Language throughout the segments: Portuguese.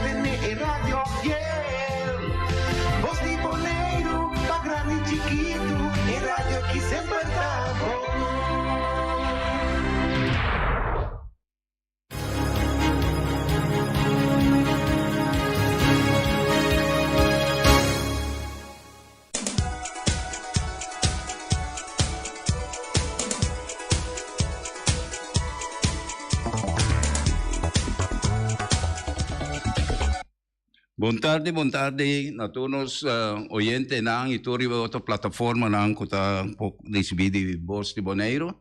venne e radio fiel. Voz de Bonaire, pa grande e chiquito, e radio que sempre tá bom. Buon tardi a todos oyentes ng ituri auto plataforma ng kuta disibidi Voz de Bonaire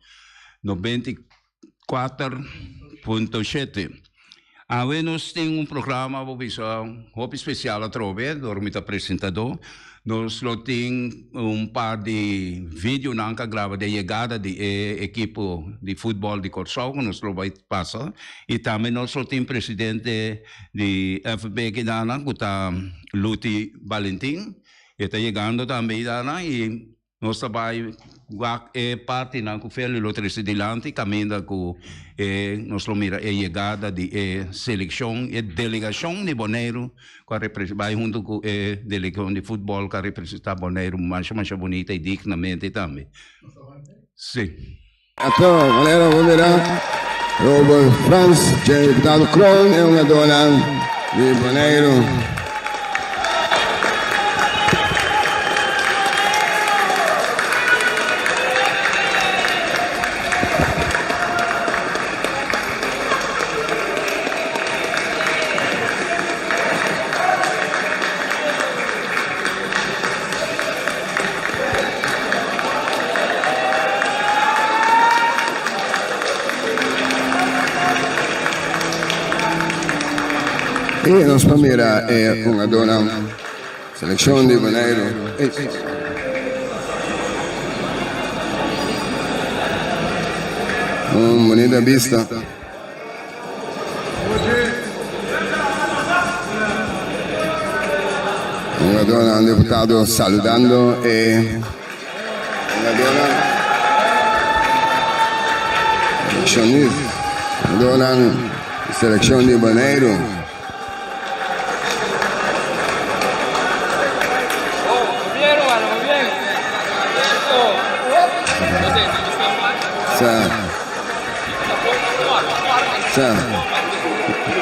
94.7. Nós temos programa hopi especial a trove, dormita apresentador. Nós temos par de vídeo na grava de chegada de equipo de futebol de Corsau, que nós vai passar. E também nós temos presidente de FB que dá que está Luti Valentim. E está chegando também dá e nós vai parte na que fez o presidente caminha com nós mira a chegada de seleção e delegação de Bonaire que vai junto com a delegação de futebol que representa Bonaire mais bonita e dignamente também. Sim. Então, galera, vamos ver. Robert Franz, deputado Kron, é uma dona de Bonaire. E nós família é uma dona seleção de Bonaire. Bonita vista. Una donna, un deputato salutando e una donna selezione di Bonaire.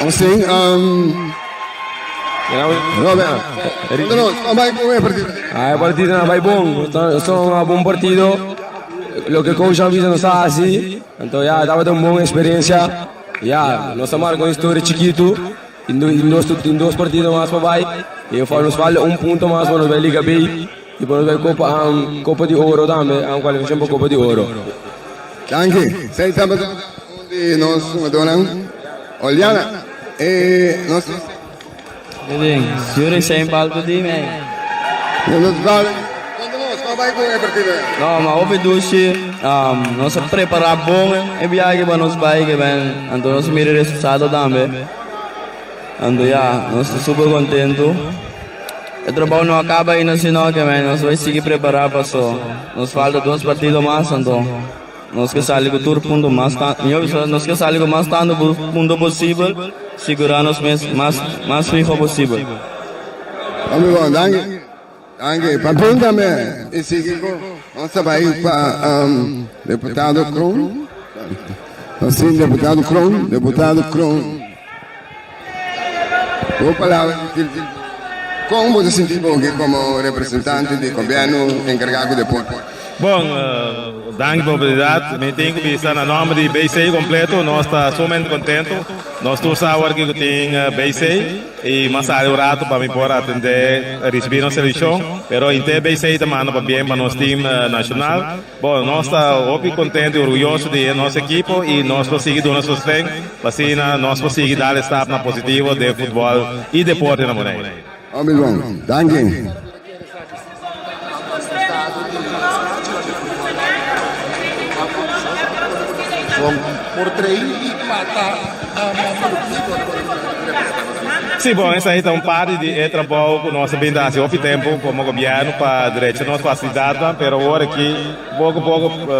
Assim, Robert, vai com a partida. A partida vai bom, só um bom partido. O que o coach avisa não está assim, então já estava uma boa experiência. Já, nós estamos com história chiquito, em dois partidos mais para vai. E eu falo, nos vale ponto mais para nós vai Liga B e para nós vai Copa de Ouro também, a qualificação para Copa de Ouro. Danke, sei sábado de nós uma dona Oliana e nós Senhores sempre alto de mim. Nós vai com a partida. Não, mas houve duche, nós preparar bom e viagem para nós vai que vem, então nós mira resultado também. Então já, nós estamos super contentes. O trabalho não acaba ainda senão que vem, nós vai seguir preparar para só. Nos falta 2 partidos mais, então nós que sair com todo ponto mais, nós que sair com mais tanto ponto possível, segurar nos mais fijo possível. Vamos bom, danke. Danke. Papel também. E seguir nós vai para deputado Kron. Assim, deputado Kron. Vou falar como você se sentiu como representante do governo encarregado de porto. Bom, danke pela oportunidade. Me tenho que estar no nome de BC completo. Nós estamos somente contentes. Nós todos sabemos que tem BC e mais rato para me poder atender receber nossa seleção. Mas em ter BC também para bem para nosso time nacional. Bom, nós estamos contentes e orgulhosos de nossa equipe e nós conseguimos dar nosso sustento. Assim, nós conseguimos dar start na positiva de futebol e deporte na Bonaire. Obrigado. Danke. Por 3 mata a Sim, bom, essa aí é parte de trabalho com nossa bendade, ao tempo como governo para direito nossa facilidade, mas agora aqui pouco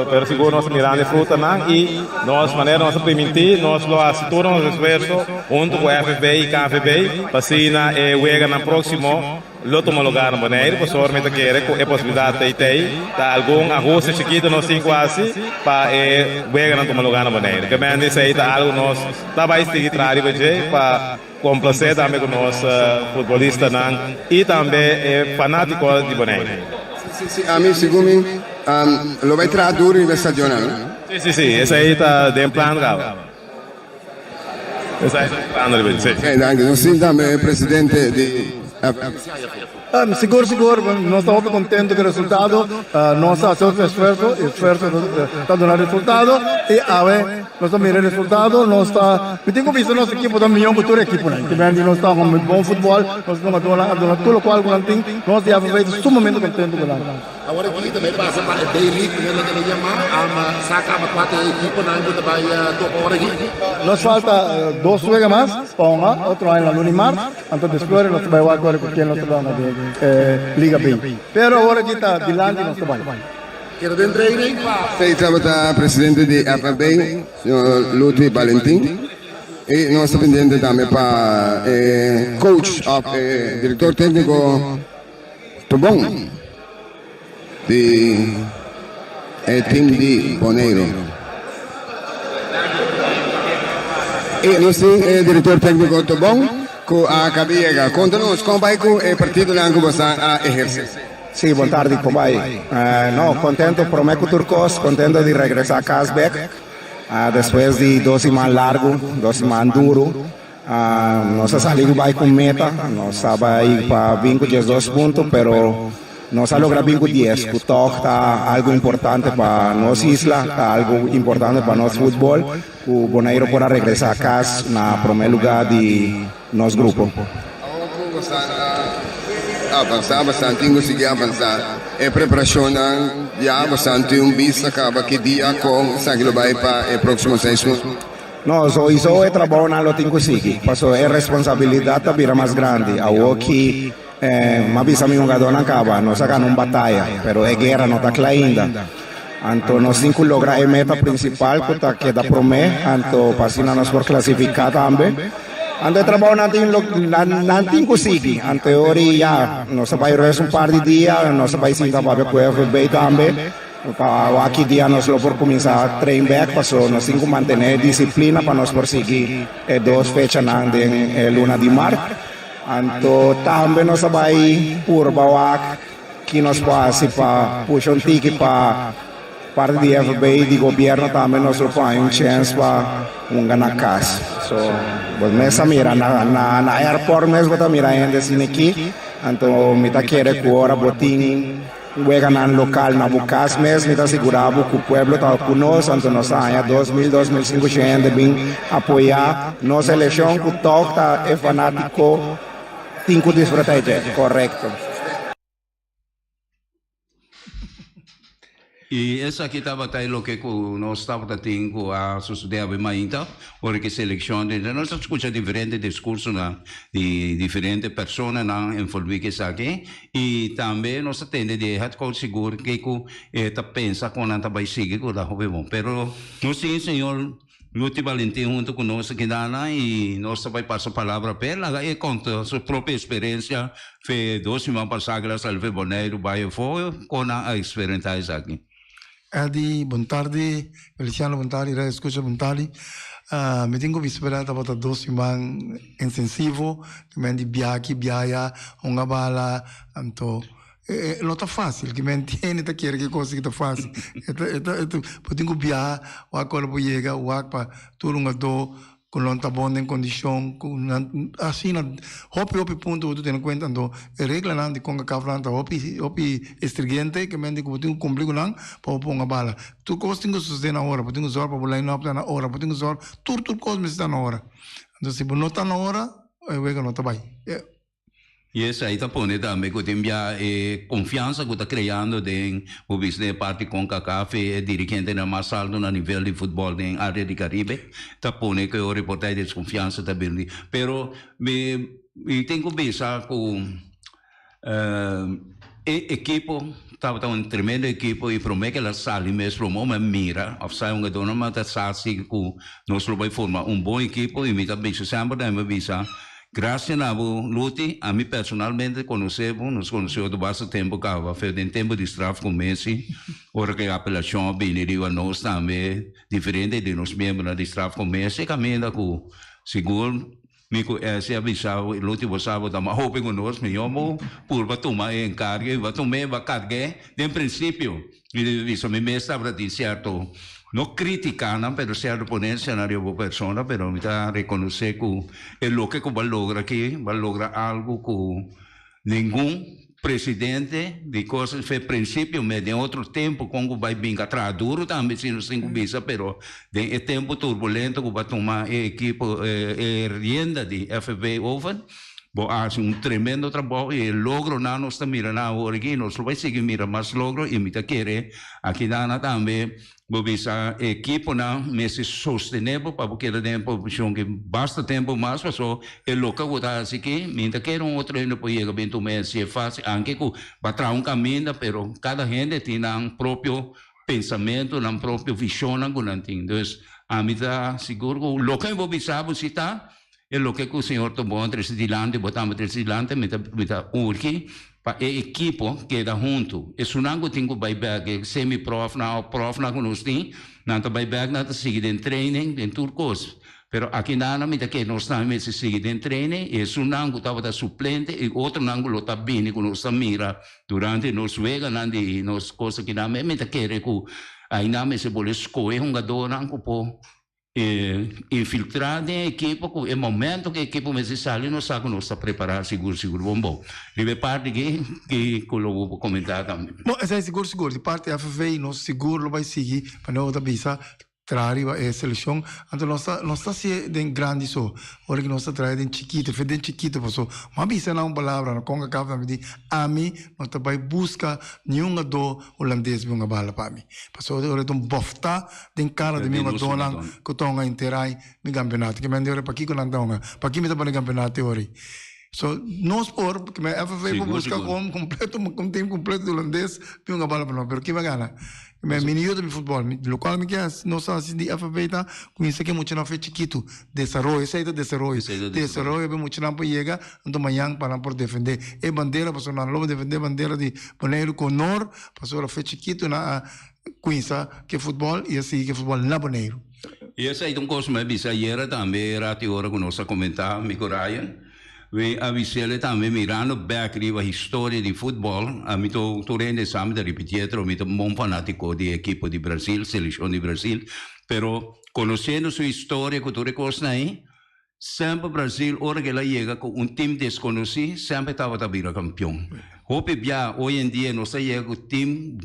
para segurar nossa mirada de fruta e nossa maneira nossa permitir nós lo todo nosso esforço junto com a FFB e KFB para se na wega na próximo lo toma lugar no Bonaire, por sorte que é possibilidade de ter algum ajuste chiquito nós tem quase para wega não toma lugar no Bonaire. Que bem isso aí algo nós tá vai seguir para complacer também com nosso futebolista e também fanático de Bonaire. Sì, a me segundo lo vai tradurre in stagionale. Sì, essa aí está dentro plano, cara. Essa aí está plano de sim. Danke. Non si também presidente di Seguro, nós estamos muito contentes com o resultado. Nós fazemos esforço está dando resultado. E agora, nós estamos mirando o resultado. Nós tenho visto nosso equipe também é um futuro equipe. Nós estamos com um bom futebol. Nós estamos dando tudo o qual nós estamos sumamente contentes com isso. Agora aqui também passa para a Daily, que ele quer chamar, saca a quatro equipes, não é para tocar hora aqui. Nós falta 2 juegos mais, outro ano no Unimar, então depois nós vamos agora com quem nós vamos de Liga B. Pero agora aqui está dilante nós vamos. Quero dentro aí, Sei trabalhar presidente di FAB, signor Ludwig Valentin. E nós estamos pendente também para coach, diretor técnico Tobon. Team di Bonaire. E nós temos o diretor técnico Tobon, que acabia conta-nos como vai com o partido que você exerce. Sim, boa tarde, Cobai. Não, contento por o Turcos, contento de regressar a Casbeck, depois de 2 semanas largo, 2 semanas duro. Nós saímos com meta, nós estávamos para 22 pontos, pero nós logramos 10, que está algo importante para nossa isla, está algo importante para nosso futebol. O Bonaire para regressar a casa na primeiro lugar de nosso grupo. Avançar bastante, conseguir avançar. É preparação já bastante bis, acaba que dia com o vai para o próximo 6 meses. Nós hoje é trabalho na lo tenho conseguir, passou é responsabilidade a vira mais grande. A que ma bisa mi jogador na acaba, nós ganhamos batalha, pero é guerra não está clara ainda. Então nós temos que lograr a meta principal que está que dá para mim, então para nós por classificar também. Ante trabalho não tem conseguir, ante hoje já nós vamos par de dias, nós vamos sentar para com o FB também. Aqui dia nós vamos começar a treinar, passou nós temos que manter disciplina para nós prosseguir 2 fechas na luna de março. Então também nós vamos por baixo que nós passamos para puxar ticket para parte de FB de governo também nós temos chance para ganhar casa. So, nessa mira na airport mesmo tá mirando assim aqui, então me tá querendo agora botin juega na local na bucas mesmo, me tá segurado que o pueblo tá conosco, então nós aí 2005 gente bem apoiar nossa eleição que toca é fanático, tem que desfrutar, correto. E essa aqui estava o que nós estávamos tendo a sociedade ainda, porque a seleção, nós escutamos diferentes discursos de diferentes pessoas envolvidas aqui, e também nós temos de conseguir que está pensa quando está vai seguir com a jovem. Pero nós temos senhor Ludwig Valentin junto conosco aqui e nós vai passar a palavra para ela e conta a sua própria experiência, foi 2 semanas passadas, Salve Bonaire, Baia foi com a experiência aqui. Adi, boa tarde, Feliciano, boa tarde, escucha, boa tarde. Me tenho visto para 2 semanas intensivo, também de viagem, uma bala, então não está fácil, que me entende, tá quer que coisa que tá fácil. Eu tenho viagem, o agora vou chegar, o para todo mundo com lonta bom em condição, assim, hopi ponto tu tem conta então regra não de conga cafranta hopi estringente que me digo tenho cumprir não para pôr uma bala tu costa tenho suceder na hora tenho usar para bolar na hora na hora tenho usar tudo coisa me está na hora então se não está na hora eu vou não tá bem. E essa aí está pondo também que tem já confiança que está criando de o business parte com CACAF e dirigente na mais alto no nível de futebol na área de Caribe está pondo que o reportagem de desconfiança também pero e tenho que pensar com equipo, estava um tremendo equipo e para mim que ela sale mesmo, uma mira, ou sai uma dona, mas está assim que nós vamos formar bom equipo e me está bem, sempre da minha visa. Graças a Luti, a mim personalmente nos conhecemos do bastante tempo, que foi um tempo de estrafo com Messi, ora que a apelação veio a nós também, diferente de nós membros de estrafo com Messi, caminha com seguro, me conhece avisava, Luti você estava hoping conosco, me amo, por tomar encargo, vai tomar, vai carregar, de princípio, isso me estava de certo. No critican, pero se poner escenario de persona, pero me está reconocer que es lo que va a lograr aquí, va a lograr algo que ningún presidente de cosas fue principio, me de otro tiempo, cuando va a venir atrás duro también, si no tengo visa, pero de este tiempo turbulento que va a tomar el equipo rienda de FB Oven, hace un tremendo trabajo y el logro no está mirando ahora aquí, nos lo va a seguir mirando más logro y me quiere aquí dana también. Bobisa equipo na meses sostenible para porque ele tem posição que basta tempo mais passou é louca botar assim que ainda quer outro ainda pode chegar bem também se é fácil anche que vai trazer caminho pero cada gente tem um próprio pensamento um próprio visão com nanting então a mim dá seguro que louca eu vou pensar você tá é louca que o senhor tomou entre dilante botamos entre dilante me tá urki para a equipo queda junto. E se não tem que buyback, semi-prof, prof na conosco, não tem buyback, não tem seguir em training, em tudo coisa. Pero aqui não me que nós estamos seguir em training, e se não estava da suplente, e outro não está bem, que nós mira durante nos vega, não de nos coisas que não me quer que aí não se pode escolher jogador, não infiltrar na equipe, é momento que a equipe me sai, não sabe que nós está preparado, seguro, bom. E parte que eu vou comentar também. Bom, essa é seguro, de parte da FV, nós seguro vai seguir, para não outra visa, trazer a seleção, então nós está se de grande só, ora que nós está trazendo chiquito, fez de chiquito, mas visa não palavra, não conga cava me diz, a mim nós está vai buscar nenhuma do holandês nenhuma bala para mim, passou ora então bofta de cara de nenhuma dona que tonga interai no campeonato, que me ande ora para aqui com tonga, para aqui me está para o campeonato ora. So, nós por, porque me FV vai buscar como completo, um time completo de holandês, nenhuma bala para nós, pero que me gana. Me menino de futebol, local me quer, não só assim de FV tá, com isso que muito não fez chiquito, desenvolvimento, esse é o desenvolvimento, muito não pode chegar, então amanhã para por defender, e bandeira, passou na loba defender bandeira de Bonaire com Nor, passou a fez chiquito na com isso que futebol e assim que futebol na Bonaire. E essa é uma coisa mais bizarra também, era a teoria que nós comentava, Mico Ryan. We avisele também mirando back a história de futebol, a mim tô rende sabe da repetietro, mim tô bom fanático de equipe de Brasil, seleção de Brasil, pero conhecendo sua história, que tu reconhece aí, sempre Brasil, hora que ela chega com time desconhecido, sempre estava a virar campeão. Hoje em dia nós chega com time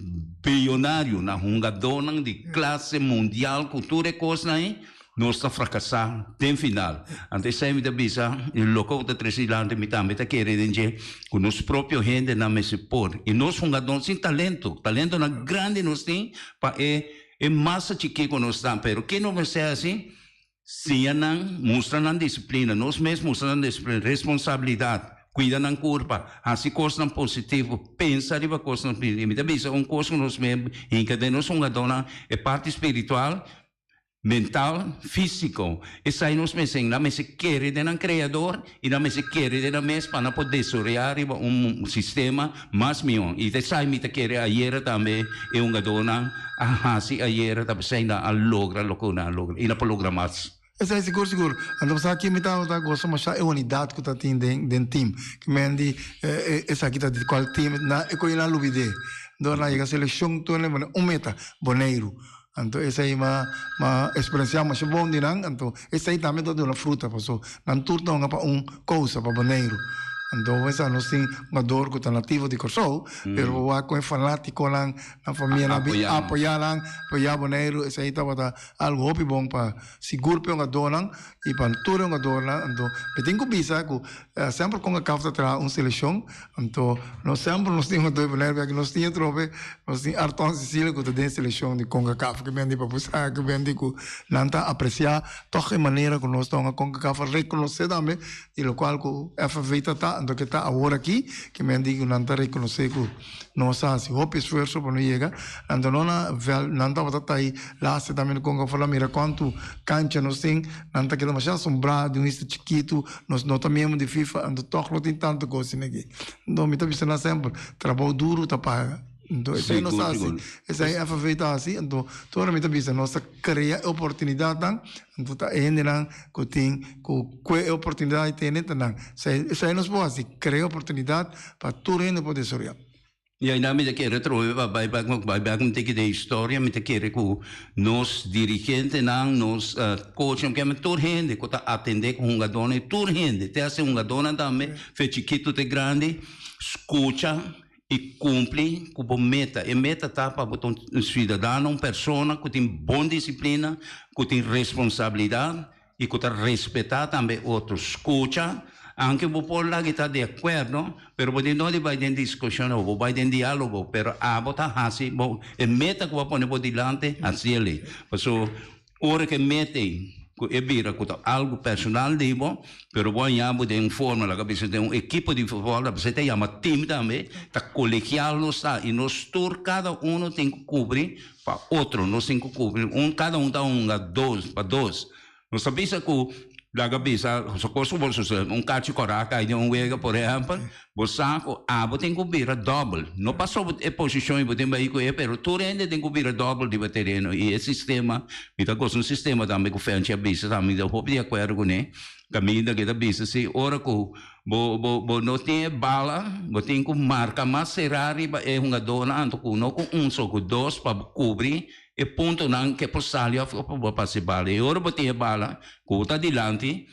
bilionário, na jogador de classe mundial, que tu reconhece aí, nós está fracassando, tem final. Antes de me avisa, o local da Tresilante me também está querendo dizer que nós próprio gente não me supor. E nós jogadores sem talento na grande nós tem, para é massa chique que nós estamos. Pero que não vai ser assim? Se não mostra na disciplina, nós mesmos mostramos disciplina, responsabilidade. Cuida na curva, assim coisa positivo, pensa de uma coisa positiva. Me avisa coisa que nós mesmos, em que nós jogadores é parte espiritual, mental, físico. Isso aí nós me ensinamos, mas se quer de um criador e não se quer de um mês para poder desarrollar sistema mais melhor. E isso aí me quer ayer também é dona, assim ayer também se ainda logra, e não pode lograr mais. Essa é seguro. Então, aqui me está gostando mais a unidade que está tendo dentro time. Que me andi, essa aqui está de qual time, na economia lubide. Então, na a seleção, tu lembra, meta, Bonaire. Então, essa aí é uma experiência mais boa de nang. Então, essa aí também dá uma fruta, passou. Não turno para coisa para Bonaire. então essa nós tem uma dor que está nativo de Corsol, pero wa com fanático lang na família na apoiar lang, apoiar Bonaire, essa aí estava algo hopi bom para seguro pe uma dor lang e para tudo uma dor lang, então tem que pensar que sempre com a causa tra uma seleção, então nós sempre nós temos dois Bonaire que nós temos trope, nós temos Arton Sicília que tem seleção de CONCACAF que vem de para buscar que vem de que nanta apreciar toda maneira que nós estamos a CONCACAF reconhecer também e o qual que FV está então que está agora aqui que me digo nanta reconhecer que nós assim hope esforço para não chegar então nanta vai aí lá se também com falar mira quanto cancha nós tem nanta que demasiado assombrado um este chiquito nós não também de FIFA então toque não tem tanto coisa aqui então me está pensando sempre trabalho duro tá paga então isso aí não está assim isso aí FV está assim então toda a minha vida nós cria oportunidade então está ainda não que tem que oportunidade tem então isso aí nós pode assim cria oportunidade para todo mundo poder sorrir. E ainda me quer trovar vai com ter que ter história me quer que nós dirigentes não nós coach que me toda gente que está atender com um gadone toda gente tem assim um gadone também fez chiquito de grande escuta e cumpre com a meta. E meta está para um cidadão, uma pessoa que tem boa disciplina, que tem responsabilidade e que está respeitar também outros. Escuta, anche o povo lá que está de acordo, mas você não vai ter discussão, ou vai ter diálogo, mas a bota assim, a meta que vai pôr por diante, assim ali. Porque hora que mete é vira algo personal digo, pero bom já de uma forma lá que você tem equipe de futebol, você tem uma time também, tá colegial não está e nós todos cada um tem que cobrir para outro, nós tem que cobrir cada um dá dois para dois, nós sabemos que la cabeça, se fosse cacho coraca e um wega por exemplo, você tem que virar double. Não passou a posição e tem que ir, pero tu ainda tem que virar double de terreno e esse sistema, então com um sistema também que faz a bisa também, eu vou de acordo com ele, caminho da bisa se ora que não tem bala, você tem que marcar mais serari é uma dona, então não com só com dois para cobrir e ponto não que possali para passar bala e ora botar bala que está dilante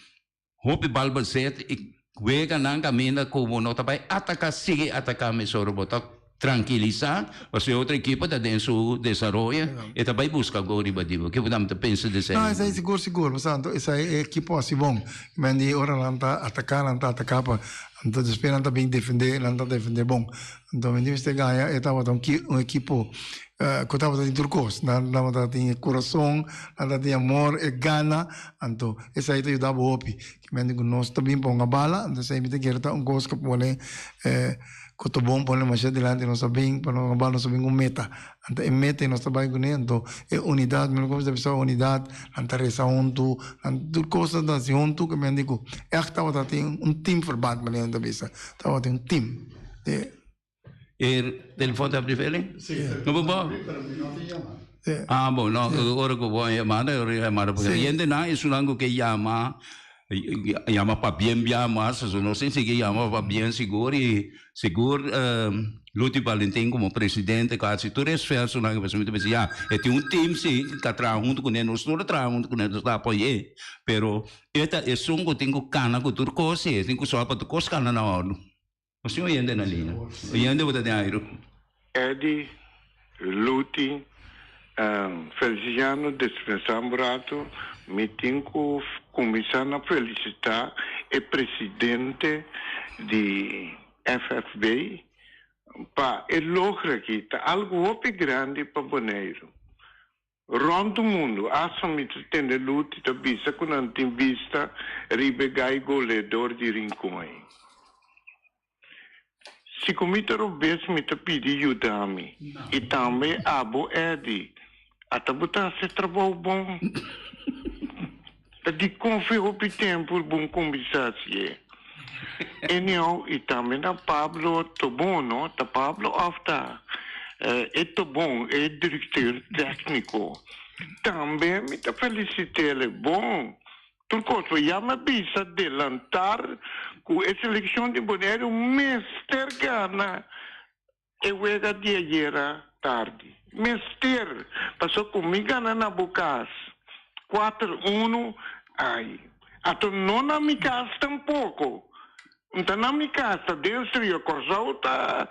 hope bala set e vega não caminha como não tá vai atacar sigue atacar me só botar tranquilizar você outra equipe está dentro do desenvolvimento e também busca gol ribadivo que podemos pensar desse não isso aí seguro santo isso aí é equipe assim bom mas de ora não tá atacar para então esperando também defender não tá defender bom então me diz que ganha estava um equipe que estava em turcos, não tinha coração, não tinha amor e gana, então isso aí te ajudava o hopi, que me digo nós também põe a bala, então isso aí me tem que era um coisa que pode que to bom pode mais adiante nós sabemos para nós bala nós sabemos meta, então a meta nós trabalhamos com ele, então é unidade, me começa a pensar unidade, então reza junto, então coisas da junto que me digo, estava tem time verbal, me lembro da vez, estava tem time. Il telefono da Briveli? Sì. Non può? Ah, bom, no, ora che vuoi chiamare, perché niente no, è solo che chiama para bien mas, não sei se chiama para bien seguro, Luti Valentim como presidente, quase tudo é esforço, não é que você já, tem time sim, que está junto com ele, nós todos junto com ele, está apoiando, pero esta é só que tem que cana com tudo coisa, tem que só para tudo coisa cana na hora. O senhor ainda na linha? O ainda vou dar airo. Eddie, Luti, Feliciano, Despensambrato, me tenho que começar a felicitar o presidente de FFB para ele logra aqui, algo muito grande para Bonaire. Rondo mundo, assumir tem Luti, da vista que não tem vista, ribegai goleador de Rincões. Se comita robes me te pedi ajudar-me. E também abo Eddie. Até botar se trabalho bom. De confio o tempo bom conversar se. E também na Pablo to bom, não? Ta Pablo after. É to bom, é diretor técnico. Também me te felicitei ele bom. Turcoso, já me bisa adelantar com a seleção de Bonaire, o Mester Gana. Eu era de ayer tarde. Mester, passou comigo na Bocas. 4-1, ai. Ato não na minha casa tampouco. Então, na minha casa, dentro do Corsão, tá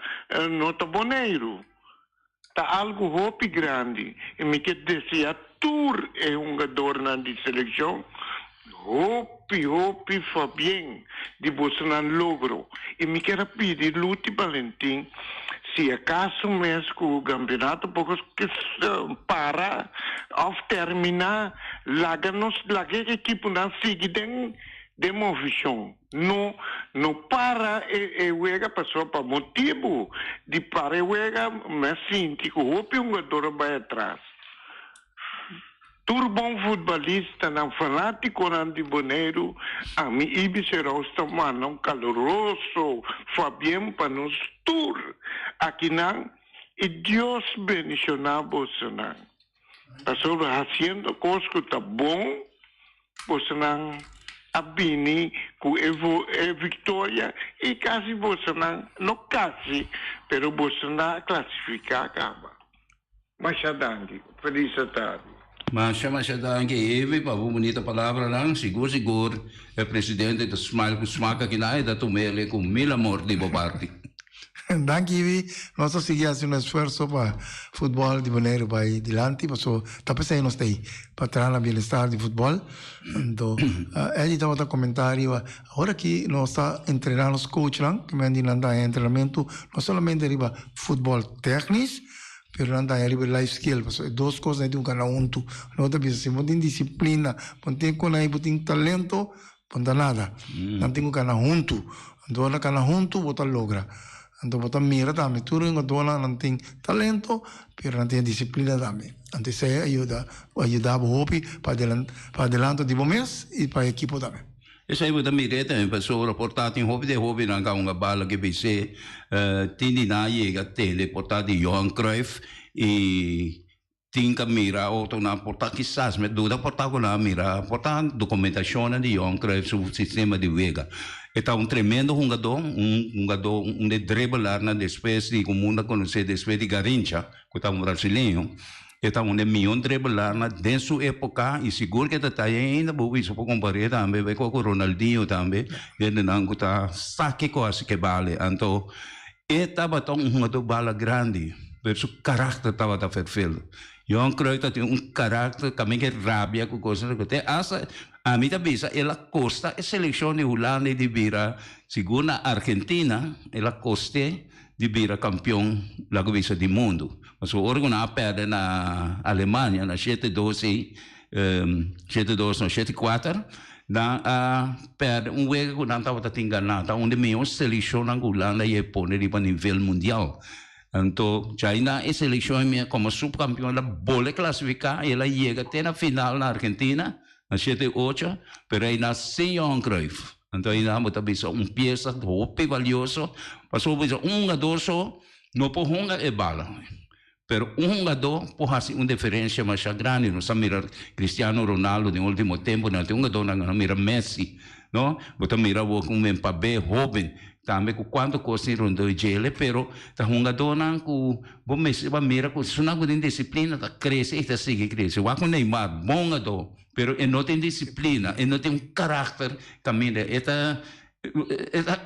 nota boneiro. Tá algo hopi grande. E me quer dizer, a Tour é um jogador na seleção. Hopi fa bem de Bolsonaro logro. E me quer pedir, Luti Valentim, se acaso mesmo com o campeonato, porque para ao terminar, lá a equipe não sigue de movição. Não para e uega passou para motivo de para e uega, mas sinto que o hopi um jogador vai atrás. Tur bom futebolista, não fanático, não de boneiro, a mim ibi será não caloroso, Fabián para nos tur, aqui não, e Deus bendicionar Bolsonaro. Passou fazendo coisas que tá bom, Bolsonaro abini com a vitória e quase Bolsonaro, não quase, pero Bolsonaro classificar acaba. Mas adangue, feliz tarde. Mas danke Evi, para uma bonita palavra lang, seguro, o presidente do Smile com Smaka Kinai, da Tumele com mil amor de Bobardi. Danke Evi, nós seguimos fazendo esforço para futebol de Bonaire vai adiante, mas está pensando nós aí para trazer o bem-estar de futebol. Então, ele estava comentário, agora que nós está treinando os coaches lang, que me andam em treinamento, não somente arriba futebol técnico, pero não é life skill, porque duas coisas não tem junto, não tem se não tem disciplina, não tem talento, não tem nada, não tem junto, então não junto, você logra, então você mira também, tudo não tem talento, pero não tem disciplina também, então isso ajuda a hobby para adelante de mês e para a equipe também. Essa aí também também passou reportado em hobby não há uma bala que vai ser tindi na chega tele reportado de Johan Cruyff e tinha mira auto na porta quizás me dúvida portado na mira porta documentação de Johan Cruyff sobre o sistema de Vega. Está tremendo jogador de dribbler na despesa de comuna conhecer despesa de Garincha, que está brasileiro. Está milhão de dribbler na dentro época e seguro que está ainda vou isso para comparar também com o Ronaldinho também ele não está saque quase que vale então estava tão jogador bala grande mas o caráter estava perfeito Johan Cruyff tem caráter também que rabia com coisas que tem a mim também ela costa a seleção de Holanda de vira segundo a Argentina ela coste de vira campeão da Copa do Mundo. Mas o órgão perde na Alemanha, na 7-2, 7-2, 7-4, perde jogo que não estava enganado, onde melhor seleção na Holanda e põe ele para nível mundial. Então, já ainda a seleção como subcampeão, ela pode classificar, ela chega até na final na Argentina, na 7-8, mas ainda sem Johan Cruyff. Então, ainda vamos ter peça muito valiosa, mas jogador só, não pode jogar e bala. Pero jogador pode fazer uma diferença mais grande. Nós mira Cristiano Ronaldo no último tempo, não tem jogador na mira Messi, não? Você mira o Mbappé, jovem, também com quanto coisa rondo gele, pero tá jogador não com bom Messi, vai mira com se não tem disciplina, tá cresce, está sigue cresce. O Neymar, bom jogador, pero ele não tem disciplina, ele não tem caráter, também é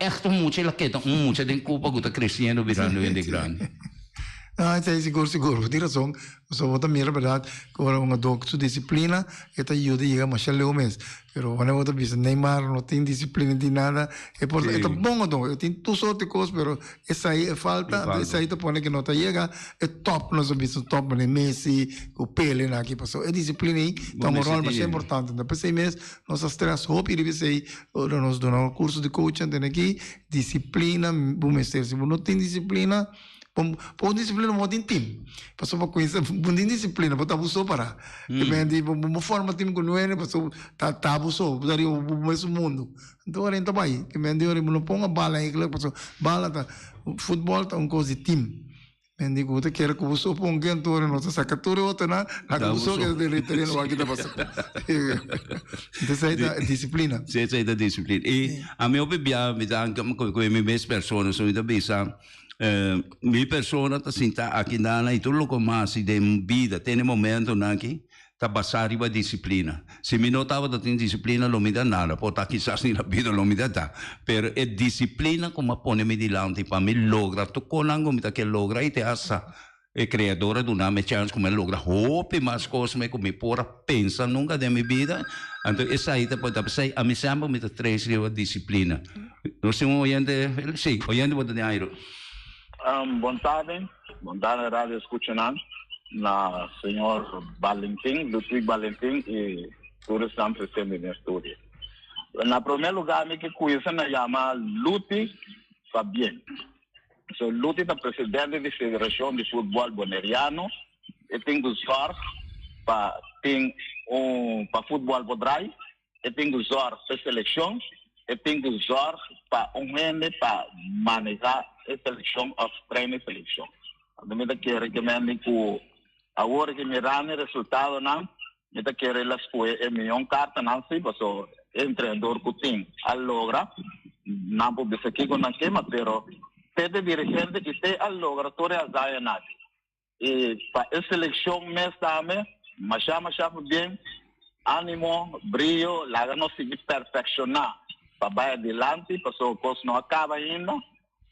echt muito, ela quer muito, tem culpa que está crescendo, virando grande. Ah, isso é seguro. Tem razão. Só vou também, verdade, que uma sua disciplina, esta ajuda a chegar mais longe. Pero quando eu vejo Neymar não tem disciplina de nada, é por é bom então. Eu tenho tudo sorte coisas, pero essa aí é falta, essa aí te põe que não está chega, é top, nós vimos top, né, Messi, o Pelé na aqui passou. É disciplina aí, então um rol mais importante. Depois de mês, nós stress hope e depois aí nós damos curso de coaching tem aqui, disciplina, bom mestre, se não tem disciplina Pô disciplina não tem time. Passou para conhecer, não tem disciplina, porque abusou para. Depende, uma forma time que não é, passou, tá abusou, daria o mesmo mundo. Então, agora então vai, que me andei, não põe a bala aí, passou, bala tá, futebol tá coisa de time. Me digo, você quer que você põe alguém, então, não se saca tudo, outra, não, a que você quer de retereno aqui da passada. Então, isso aí é disciplina. Isso aí é disciplina. E a minha opinião, me dá, com as minhas pessoas, eu também sabe, minha pessoa está sentada aqui na e tudo como mais de vida tem momento aqui ta basari ba disciplina. Se mi notava da tem disciplina lo mi dá nada, pota quizás ni la vida lo mi dá tá. Pero é disciplina como pone me dilante para me logra to colango mi ta que logra e te asa e criadora do nome chance como logra hope mais coisas me como pora pensa nunca de minha vida. Então essa aí depois da sei a mim sempre me traz a disciplina. Nós temos oyente, sim, oyente pode dizer. Boa tarde rádio escuchando na senhor Valentim, Ludwig Valentim e todos estão presentes no estúdio. Na primeiro lugar, me que conheço na chama Luti Fabien. So Luti é presidente da Federação de Futebol Boneriano e tem que usar para futebol bodrai, e tem que usar para seleção, e tem que usar para para manejar a seleção, a treinar a seleção. Eu quero que me agora que me dá resultado não, eu quero elas foi a minha carta não sei, mas o treinador que tem allogra não pode ser que com não queima, pero tete dirigente que te allogra toda a zaia nada. E para a seleção mês também, mas bem, ânimo, brilho, lá não se perfeccionar para vai adiante, para o curso não acaba ainda,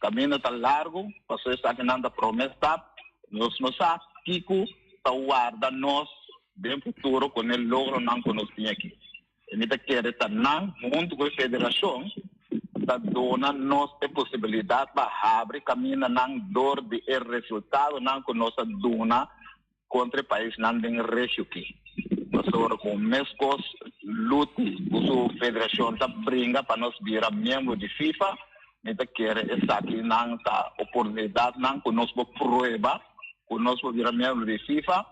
caminho está largo, para o está que não dá promessa, nós não sabemos Kiko está guarda nós bem futuro com ele logro não conosco aqui. E me quer estar não junto com a federação, está dona nós a possibilidade para abrir caminho não dor de resultado não conosco dona contra o país não tem recho aqui. Mas agora com mescos lute a federação está brinca para nós virar membro de FIFA, me quer essa aqui não está oportunidade não conosco prova conosco virar membro de FIFA,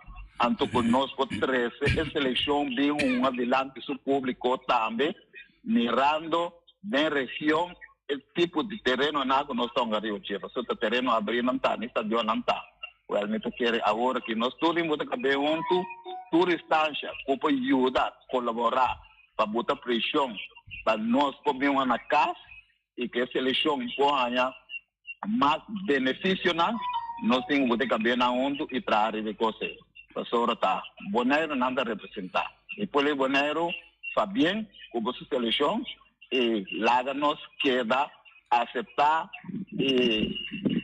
anto conosco 13 a seleção bem uma vilante do público também, mirando na região o tipo de terreno na que nós estamos a Rio Cheva. Se o terreno abrir não está, nem estadio não está. Realmente quero agora que nós todos vamos caber junto, toda instância, para ajudar, colaborar, para botar pressão, para nós comermos na casa e que a seleção ponha mais benefício nós temos que caber na onda e trazer de coisa. Pastor tá, Boneiro não dá representar. E por aí Boneiro faz bem com a seleção e lá nós queda aceitar e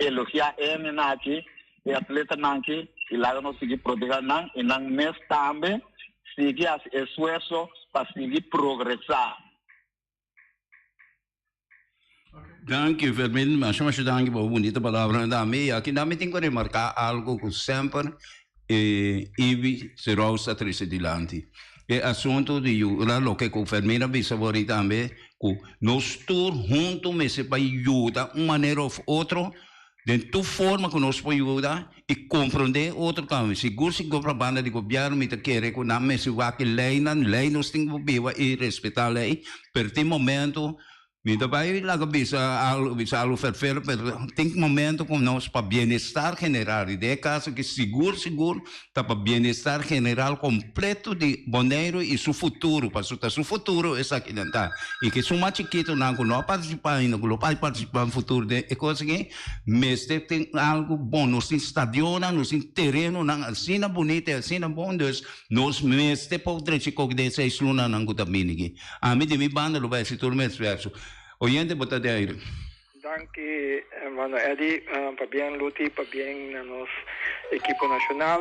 elogiar ele aqui e atleta aqui e lá nós seguir proteger não e não mês também seguir esforço para seguir progressar. Danke, Fermin, mas danke por bonita palavra da minha. Aqui também tenho que remarcar algo que sempre ibi será o satrice di lanti. E assunto di la lo che con Fermina vi savori também que nós todos juntos me se para ajudar uma maneira ou outra de tu forma que nós podemos ajudar e compreender outro caminho. Seguro se compra banda de governo me te quer que não me se vai que lei nós temos que viver e respeitar a lei per tem momento. Então, vai lá que bisa algo ferfelo, mas tem momento com nós para bem-estar general. E de caso que seguro, está para bem-estar general completo de Boneiro e seu futuro. Para seu futuro, essa aqui não está. E que sou mais chiquito, não participa ainda, não vai participar no futuro. É coisa que, mas tem algo bom. Nós temos estadiona, nós temos terreno, assim bonito, assim bom. Nós, mas podemos chico de 6 lunas, não está bem. A mim, de minha banda, não vai se tornar verso. Oyente, bota de aire. Danke, hermano Eddie, para bien Luti, para bien nos equipo nacional.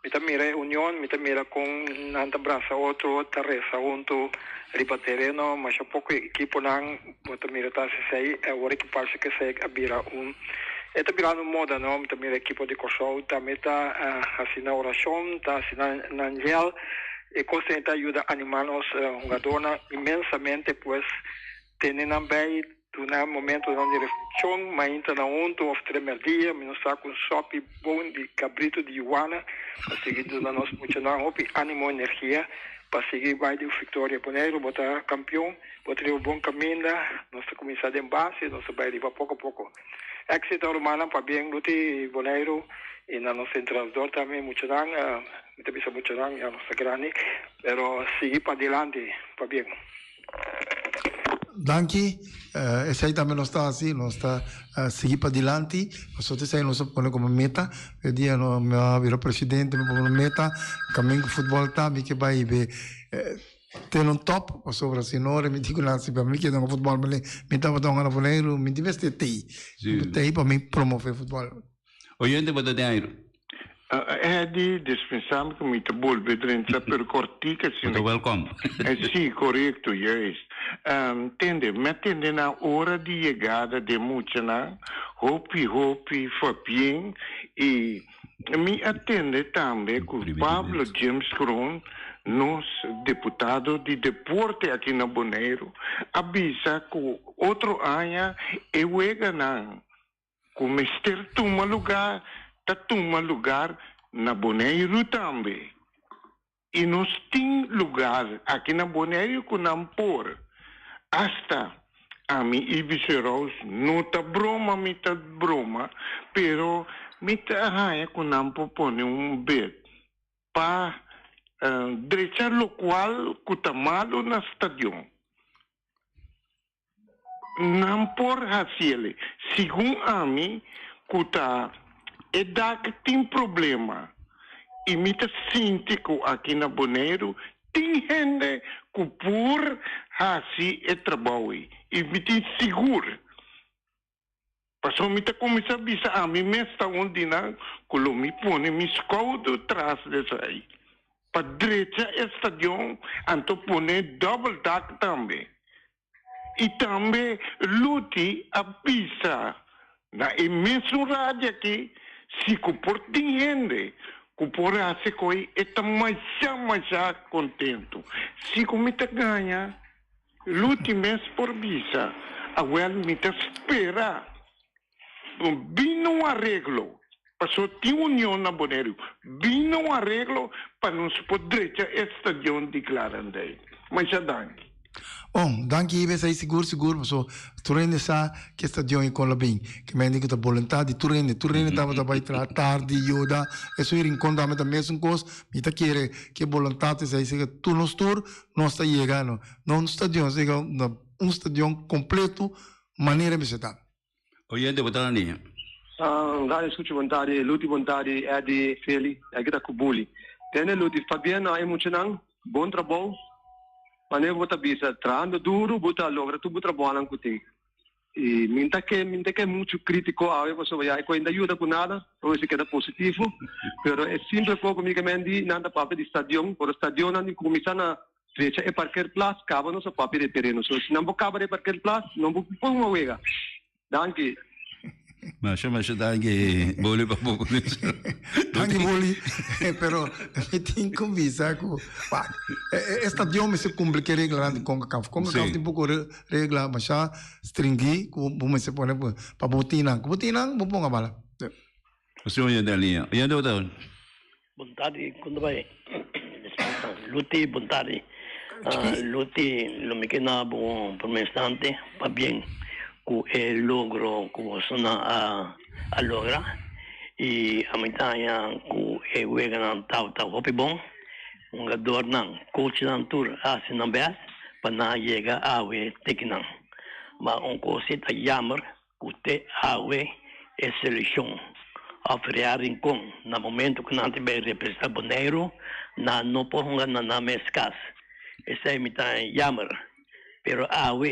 Mita mira unión, mita mira con nanta braza otro, tarresa junto ribatereno, mas a pouco equipo nan, bota mira tá se sei, agora que parece que sei abira Eta virando moda, não? Mita mira equipo de corso, tá meta assina oração, tá assina angel, e constante ajuda animanos jogadores imensamente, pues tenen também um momento de reflexão, mas ainda não ontem, ao tremer dia, mas está com sope bom de cabrito de Iguana, para seguir na nossa funcionar, ânimo, energia, para seguir vai de Vitória Boneiro, botar campeão, botar o bom caminho, nossa começar de base, nossa vai de pouco a pouco. Éxito humano para bem Luti Boneiro e na nossa entrenador também muito bem, muito bisa muito bem, a nossa grande, pero seguir para adelante para bem. Danke, essa aí também não está assim, não está seguir para adiante, só te sei, não se põe como meta, eu dia no meu vira presidente, me põe meta, caminho com futebol tá, me que vai ver ter um top, passou para senhora, me digo lá, se para mim que não futebol, me estava dando na boleiro, me tivesse tei para mim promover futebol. Oyente, bota dinheiro. É de dispensável que me devolve dentro per cortica. Welcome. Sim, correto, yes. Entende, me atende na hora de chegada de muita na, hopi, fapien, e me atende também com Pablo James Cron, nosso deputado de deporte aqui na Bonaire, avisa que outro ano eu chego na, com o mestre toma lugar na Bonaire também. E nós temos lugar aqui na Bonaire com Nampor. Hasta a mim e viceros não tá broma, pero me tá raia com Nampor põe bed para direita local que tá malo na estádio. Nampor haciele, segundo a mim, que tá é que tem problema. E me sinto que aqui na Bonaire tem gente que por assim é trabalho. E me tem seguro. Passou me começar a avisar a mim mesmo onde não, que eu me põe, me escondo atrás dessa aí. Para direita estação, então põe double deck também. E também lute avisa na imensa rádio aqui, se comporta gente, que por assim que está mais contento. Se como te ganha, lute mês por visa, agora me espera. Vino um arreglo, passou tem união na Bonaire, vino um arreglo para não se poder estação declarando. Mas já danke. Bom, danke ibe sai seguro, so turene sa que estadio em Colabim, que me indica a vontade de turene tava da vai tarde yoda, isso ir encontrar me também um cos, me tá querer que vontade sai que tu nos tour não está chegando, não estadio chega um estadio completo, maneira me está. Oyente, bota na linha. Gara escuto vontade, luti vontade é de Feli, é que tá cubuli. Tene luti Fabiano é muito não, bom trabalho. Mas eu vou bisa trando duro, bota logra tu bota bola com ti. E minta que é muito crítico ao eu sou aí ainda ajuda com nada, ou se queda positivo, pero é sempre pouco me mendi nada papel de estadio, por estadio não começa na fecha é parquear place, cava no papel de terreno. So se não vou cava de parquear place, não vou pôr uma wega. Danke. Mas danke, boleh pa pouco nisso. Danke boleh, pero me tem que conversar com, estadio me se cumpre que regra de CONCACAF tem pouco regra, mas já stringi, como se põe para botina vou pôr a bala. O senhor ia da linha, ia da outra. Vontade quando vai, luti vontade, luti lo me queda bom por um instante, para bem. Que logro que você a lograr e a metade que o egan tá hopi bom jogador não coach não tur assim não bem para não chegar a o tecnan mas coisa tá jammer que te a o é seleção a frear rincon no momento que não tiver representar Bonaire na não por na mescas essa é metade jammer pero a o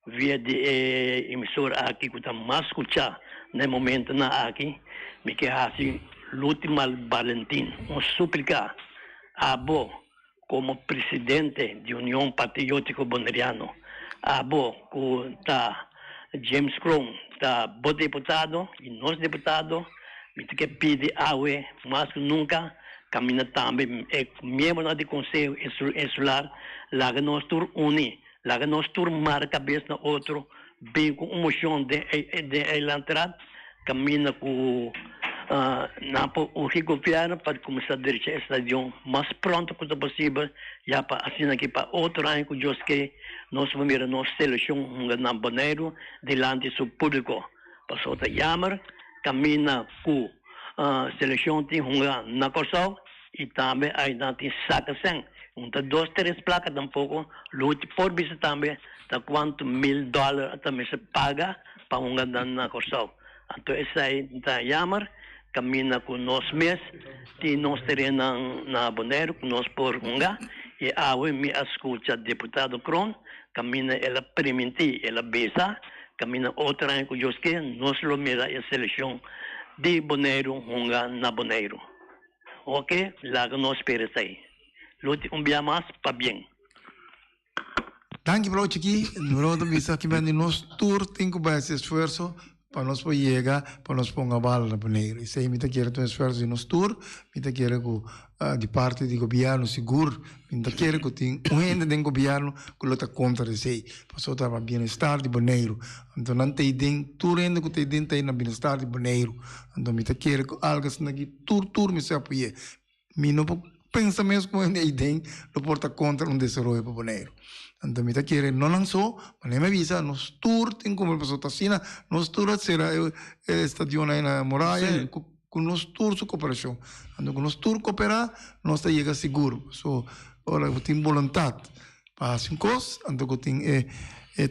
via de emissora aqui que está mais escutar no momento na aqui me que assim l'ultimo Valentim suplicar a bo como presidente de União Patriótico Bonaireano a bo que tá James Cron tá bom deputado e nós deputado me que pede a mais que nunca caminha também é membro do Conselho Insular lá que nós tur uni lá que nós turmar a cabeça no outro, bem com uma moção de entrada, caminha com o que governo para começar a dirigir a estação mais pronto quanto possível, já para assinar aqui para outro ano que Deus quer, nós vamos ver a nossa seleção na Bonaire, delante do público. Passou a chamar, caminha com a seleção tem na Corsal, e também ainda tem saca sem. Unta 2-3 placas tampoco, luti por bisa también, ta quanto $1,000 também se paga para um gandan na corso. Então essa aí tá yamar, caminha com nós mês, que nós teremos na Bonaire, com nós por unga, e a me escuta deputado Kron, caminha ela permitir, ela besa, caminha outra em cujos que nós lo mira a seleção de Bonaire, unga na Bonaire. Ok, lá nós esperamos aí. Luti dia mais para bem. Danke, Bro Chiqui. Bro, bisa que vem de nós tour, tem que fazer esse esforço para nós poder chegar, para nós pôr a bala na Bonaire. E se me te quer um esforço de nós tour, me te quer que de parte do governo seguro, me te quer que tem ende do governo que luta contra isso. Passou para bem-estar de Bonaire. Então não tem den tour ende que tem den na bem-estar de Bonaire. Então me te quer que algo assim aqui tour me se apoie. Me não pensa mesmo que ende den lo porta contra desenvolvimento para Bonaire. Então, me quer não lançou, mas me avisa, nos tour tem como pessoa tacina, nos tour será estadio aí na Moraia, com nos tour su cooperação. Então, com nos tour cooperar, nós chega seguro. So, ora, tem vontade para assim coisas, então tem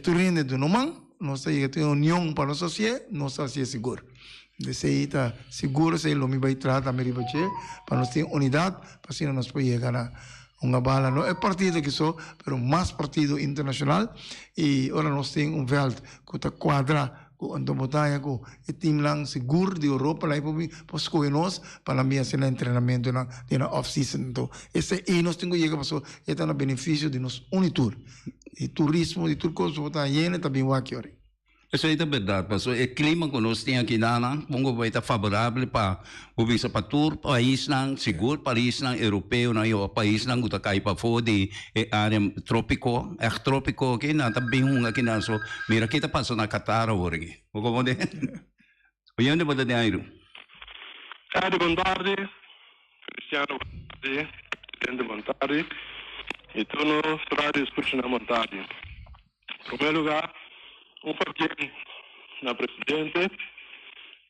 turine do nomang, nós chega tem união para nós associar, nós associar seguro. Desse aí tá seguro, se ele me vai tratar, me ribache, para nós ter unidade, para assim nós podemos chegar na uma bala, não é partido que só, mas mais partido internacional. E agora nós temos veld que está quadra, que ando botaia, que time lang seguro de Europa, lá para escolher nós, para mim fazer treinamento na off-season. Então, esse aí nós temos que chegar para isso, no benefício de nós unitur. E turismo, de tudo coisa, botar hiena, também o aqui, ora. Isso é verdade, porque o clima que nós temos aqui não vai estar favorável para o visa para tour, país não seguro, país não europeu, não é país não que está cai para fora de área trópico, trópico aqui, não está bem aqui não, so mira que está passando na Qatar agora aqui. O como de? O onde pode ter airo? Adi Bontardi, Cristiano Bontardi, Presidente Bontardi, e tu no rádio escuta na Bontardi. Em primeiro lugar, papel na presidente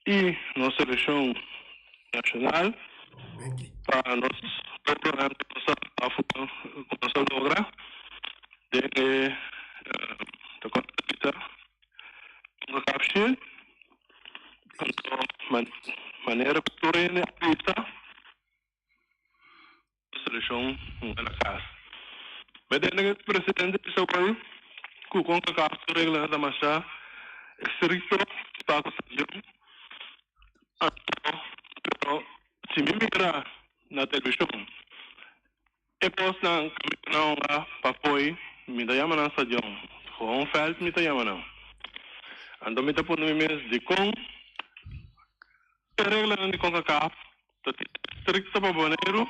e nossa eleição nacional para nós procurar nossa logra de uma captura maneira cultural e artista seleção na casa. Mas o presidente de São Paulo com a captura regula da massa estrito para o São Paulo. Se me mira na televisão, posso não caminhar para apoio, me dá uma na stadion, com felt me dá uma não. Ando me dá por no mês de com regula de com a cap, estrito para Bonaire,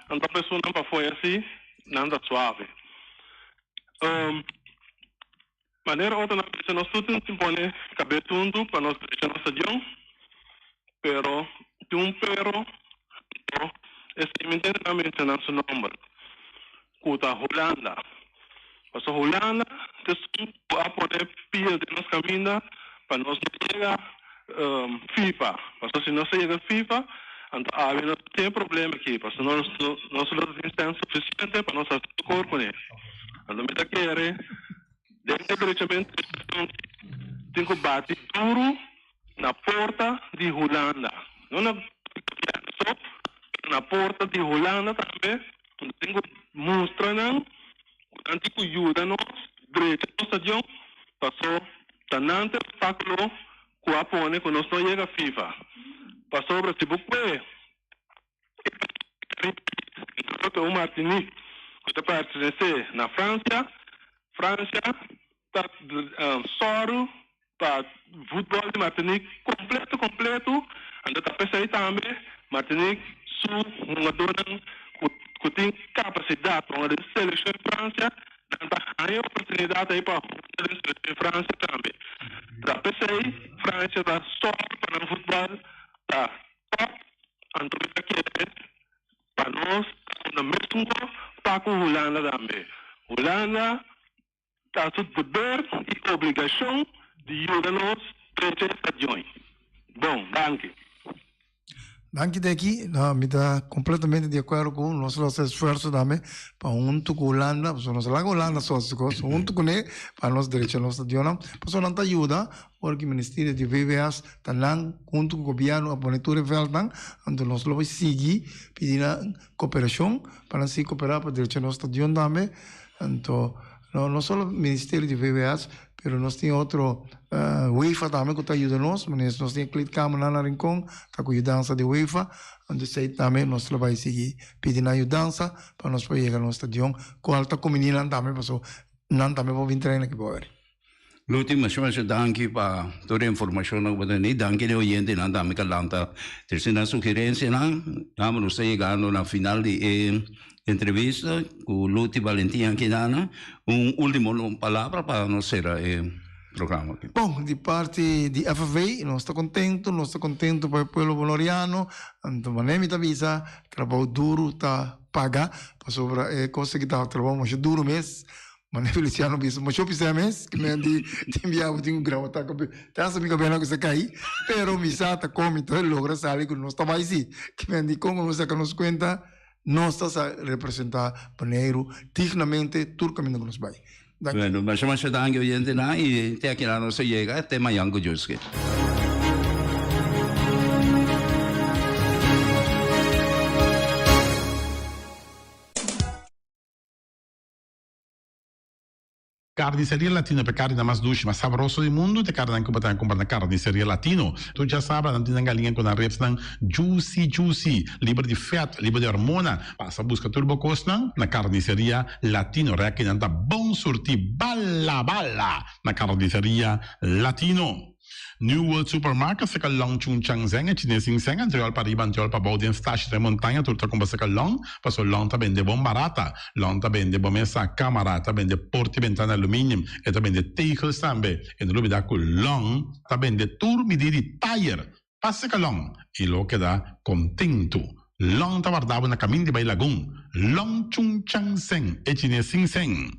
ando a pessoa não para foi assim, não anda suave. Maneira outra se nós tudo impone cabetundo para nós deixar nossa stadion, pero esse internamente não se nombra. Kuta Holanda. Mas Holanda tem a poder pia de nós caminha para nós não chegar FIFA. Mas se não chega FIFA, então não tem problema aqui. Mas nós não temos suficiente para nós socorrer com ele. Então me dá querer diretamente tem que bater duro na porta de Holanda. Não na porta de Holanda também. Tem que mostrar que ajuda nós direito no stadion. Passou tanante obstáculo que apone que nós não chega a FIFA. Passou para se buque. O Martinique que está pertencendo na França está soro para futebol de Martinique completo. Anda está pensando também Martinique uma dona que tem capacidade para uma seleção em França, tem oportunidade aí para a seleção em França também. Está pensando França está só para o futebol, está top, então está para nós, no mesmo para com Holanda também. Holanda está sob dever e obrigação de ajudar-nos a ter estadiões. Bom, danke. Anche daqui, mi dà completamente di acordo con il nostro sforzo per junto con l'Olanda, sono la Olanda junto con lei, per il nostro diritto, il nostro stadio, sono tanta aiuta, perché il Ministero di VVS, tanang, junto con il governo, a monitorare Veldan, anche il nostro sigi, pedire cooperazione, per non si cooperare per il diritto del nostro stadio, non solo il Ministero di VVS, pero nós tem outro UEFA também que está ajudando nós, mas nós temos cliente câmera na Rincon, está com ajudança de UEFA, onde sei também nós vai seguir pedindo ajudança para nós poder chegar no estádio, com alta comunidade também, para não também vou vir treinar aqui agora. L'ultima cosa, danke per tutta l'informazione che avete dato, danke agli oyenti, danke all'Anta. Tercera sugerencia, stiamo llegando alla finale di entrevista con Luti Valentin anche Nana. Un'ultima parola per nostra programma. Bom, di parte di FV, non sto contento per il pueblo boloriano, non mi avvisa, lavoro duro, ta paga, per sopra cose che lavoro molto duro mes. Ma ne Feliciano visto, ma ciò più mes che mi hanno inviato di un gravo tacco, te la sapevo bene cosa cai, però mi sa ta comito e logra sale con non sta mai sì, che mi hanno detto come sa che non cuenta, non sta a rappresentare Paneiro, dignamente, turcamente con nos bai. Bueno, ma c'è anche oyente e te che non si llega, te ma yango giusto. Carniceria Latino per carne mais doce, mais saboroso do mundo, te carne que botar comprar na Carniceria Latino. Tu já sabe, não tem galinha com a reps não juicy, livre de fat, livre de hormona. Passa busca turbo costa na Carniceria Latino, reque não tá bom sortir bala na Carniceria Latino. New World Supermarket sa kalong chung chang zeng at chinesing zeng ang tuyol pariban tuyol pa baudin stash de montaña turta kumba sa kalong paso long ta bende bom barata long ta bende bomesa camera ta bende porti ventana aluminium e ta bende tegels tambe en lubi da long ta bende tur midiri tire passa kalong e lo queda contento long ta guardava na camin di bay lagoon long chung chang zeng e chinesing zeng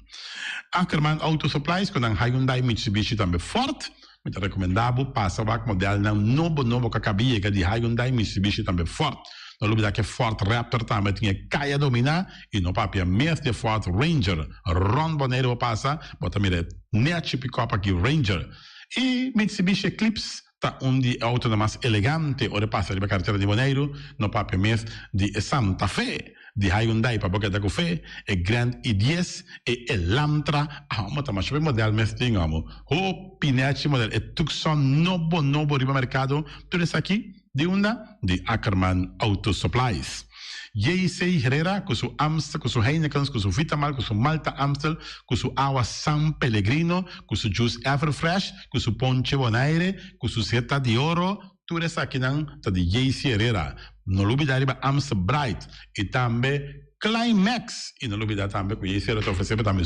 Ackerman Auto Supplies con ang Hyundai Mitsubishi tambe Ford. Mi recomendavo passa vac model na novo que cabia que de Hyundai Mitsubishi também Ford. Não lembro que Ford Raptor também tinha caia dominar e no papel mesmo de Ford Ranger. Ron Bonero passa, bota mire net pick-up aqui Ranger. E Mitsubishi Eclipse tá de auto mais elegante, ora passa de carteira de Bonero, no papel mesmo de Santa Fe. De Hyundai para boca da café, e Grand i10 e Elantra, mas também o modelo mesmo tem o Pinete modelo e Tucson novo riba mercado, tudo isso aqui de de Ackerman Auto Supplies. J.C. Herrera com seu Amstel, com seu Heineken, com seu Vitamal, com seu Malta Amstel, com seu Agua San Pellegrino, com seu Juice Everfresh, com seu Ponche Bonaire, com seu Zeta de Oro, tudo isso aqui tá de J.C. Herrera. Não olvidar riba Amstel Bright e também Climax e não olvidar também que J.C. Herrera está oferecendo também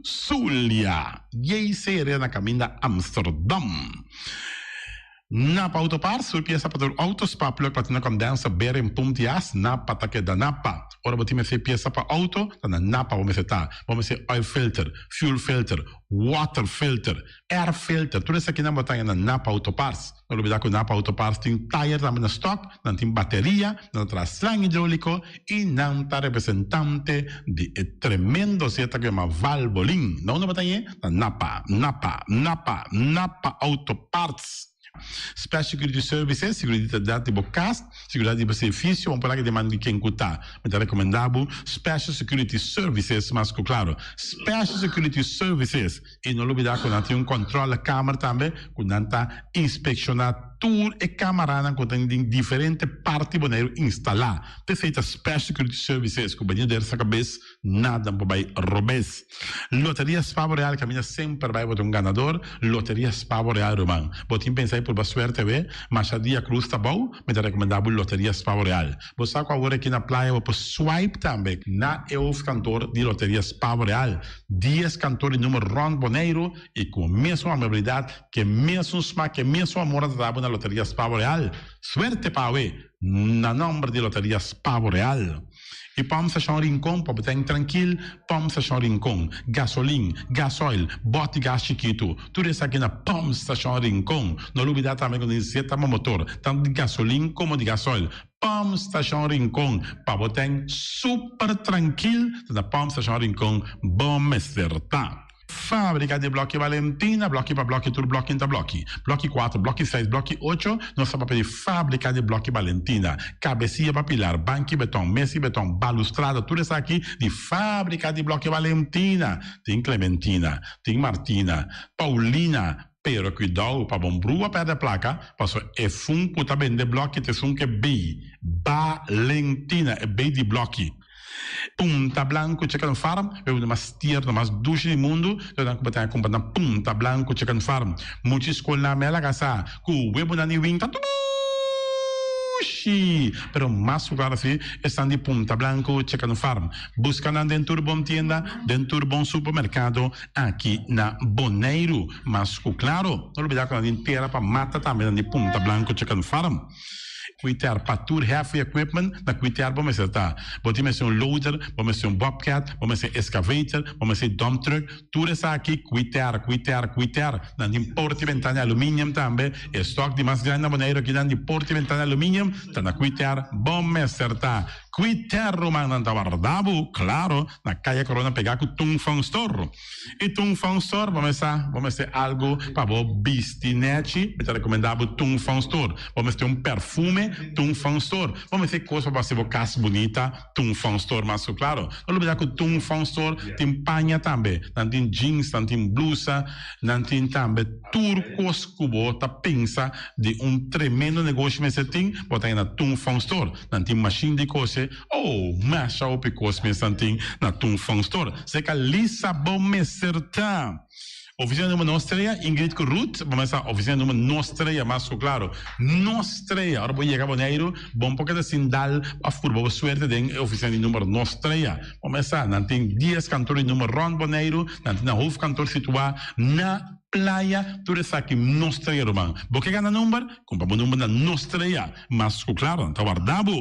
Zulia. J.C. Herrera na caminho da Amsterdam. Napa Autoparts, sul pieza para autospa plug para ter condensa bere em puntias Napa take da Napa. Ora botim essa pieza para auto, na Napa vamos ser oil filter, fuel filter, water filter, air filter, tudo isso aqui na botanha na Napa Autoparts. Não olvidar que o Napa Autoparts tem tire também na stock, não tem bateria, não traz slang hidráulico e não está representante de tremendo seta que é uma Valvoline. Não na botanha, na Napa Autoparts. Special Security Services, seguridade de bocas, seguridade de benefício, vamos falar que demanda de quem cutar. Me está recomendado Special Security Services, mas claro, Special Security Services, e não olvidar que não tem controle da câmera também, que não está inspecionado tour e câmara que tem diferentes partes boneiro instalar. Perfeita Special Security Services, que o banheiro dessa cabeça, nada vai robes. Loteria Spavo Real caminha sempre vai botar ganador. Loteria Spavo Real Romano. Botim pensar por Basuer TV, mas a dia cruz tá bom, me dá recomendado Loteria Spavo Real. Você sabe agora aqui na praia, vou swipe também na EUF cantor de Loteria Spavo Real. 10 cantores número Ron Boneiro e com a mesma amabilidade, que mesmo smack, que mesmo amor da na Loterias Pavo Real. Suerte pawe na nombre de Loterias Pavo Real. E Pom Station Rincon, para botar tranquilo, Pom Station Rincon, gasolina, gasoil, bote gás chiquito, tudo isso aqui na Pom Station Rincon. Não olvidar também quando injeta o motor, tanto de gasolina como de gasoil. Pom Station Rincon, para botar super tranquilo, na Pom Station Rincon, bom acertar. Fábrica de Blocchi Valentina, blocchi para blocchi, tudo blocchi inta blocchi. Blocchi 4, blocchi 6, blocchi 8, nossa papel de Fábrica de Blocchi Valentina. Cabecinha para pilar, banco betão, mesa betão, balustrada, tudo isso aqui de Fábrica de Blocchi Valentina. Tem Clementina, tem Martina, Paulina, pero cuidado para bom brua perto da placa, passo é fun puta bem de blocchi, te sun que B, Valentina, é B de blocchi. Punta Blanco Chicken Farm, é uma das tiers mais duches do mundo. Então, como tem a Punta Blanco Chicken Farm, muitas escolas na mela gasa, com o web na niwing tá duche, pero mais lugar assim estão de Punta Blanco Chicken Farm. Buscando dentro bom tienda, dentro bom supermercado aqui na Bonaire, mas claro, não olvidar que a gente terá para mata também de Punta Blanco Chicken Farm. Cuitar para tudo heavy equipment, na cuitar vamos acertar. Vamos ser loader, vamos ser bobcat, vamos ser excavator, vamos ser dump truck, tudo isso aqui, cuitar. Na de porta e ventana alumínio também, estoque de mais grande na Bonaire aqui de porta e ventana alumínio, tá na cuitar, vamos acertar. Cuitar romano na Guardabo, claro, na Caia Corona pegar com Tung Fong Store. E Tung Fong Store, vamos ser algo para o bistinete, eu te recomendava Tung Fong Store. Vamos ter perfume, Tung Fong Store. Vamos ter coisa para ser casa bonita, Tung Fong Store, mas claro. Não olvidar que Tung Fong Store tem panha também, tem jeans, tem blusa, tem também turcos cubo, tá pensa de tremendo negócio que você tem, botar na Tung Fong Store. Tem machine de coisa, masha o picos me santing na Tung Fong Store. Se que lisa bom me certa. Oficina número nostra, Ingrid Ruth, vamos a oficina número nostra, mas claro, nostra, agora vou chegar a Bonaire, bom porque da Sindal, a furba, suerte de oficina número nostra, vamos a, não tem 10 cantores número Ron Bonaire, não tem na Hof cantor situado na playa, tudo isso aqui nostra, irmão. Porque ganha número, compra o número na nostra, mas claro, tá guardado.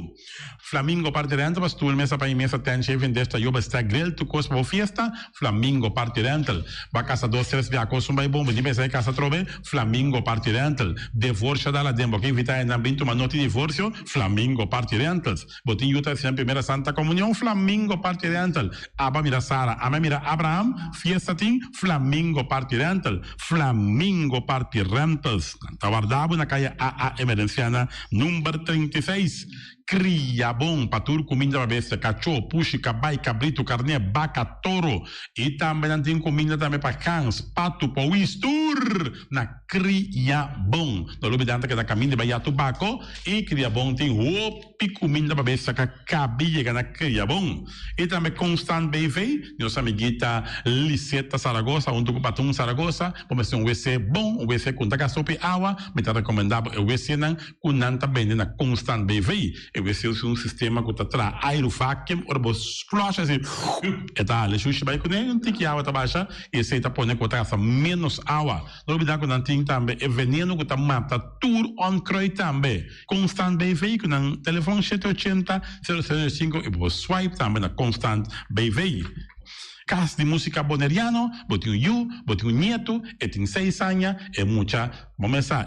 Flamingo parte rental, mas tu mesa para mesa tem chefe desta yoba está grill, tu costa para festa, Flamingo parte rental. Ba casa 2 via costa vai bom, de mesa casa trove, Flamingo parte rental. Divorcio dalla dembo, que invita em ambiente uma nota de divórcio, Flamingo parte rentals. Botin Utah sem primeira Santa Comunhão, Flamingo parte rental. Aba mira Sara, ama mira Abraham, fiesta ting, Flamingo parte rental. Flamingo parte rentals. Tá guardado na caia AA Emerenciana, número 36. Cria bom para tudo, comida para bestia, cachorro, puxi, cabai, cabrito, carne, vaca, touro. E também tem comida também para cães, pato, pauistur. Na cria bom. Não olvidar que da caminho de Bahia Tubaco. E cria bom tem roupa comida para bestia, que cabia na cria bom. E também Constant BV, nossa amiguita Liseta Saragossa, um do Patum Saragossa. Vamos ter WC bom, WC com taca sopa água. Me está recomendado o WC não, com nanta bem na Constant BV. Eu sei um sistema que está aerovacuum, ou você flush assim, e tá, ele chucha vai com ele, não tem que água tá baixa, e esse tá põe com taça menos água. Não olvidar que não tem também, é veneno que tá mata tudo on croi também. Constant BV, que no telefone 780 005 e você swipe também na Constant BV. Casa de música boneriano, bote bote nieto, e tem 6 anos, e muita, vamos a,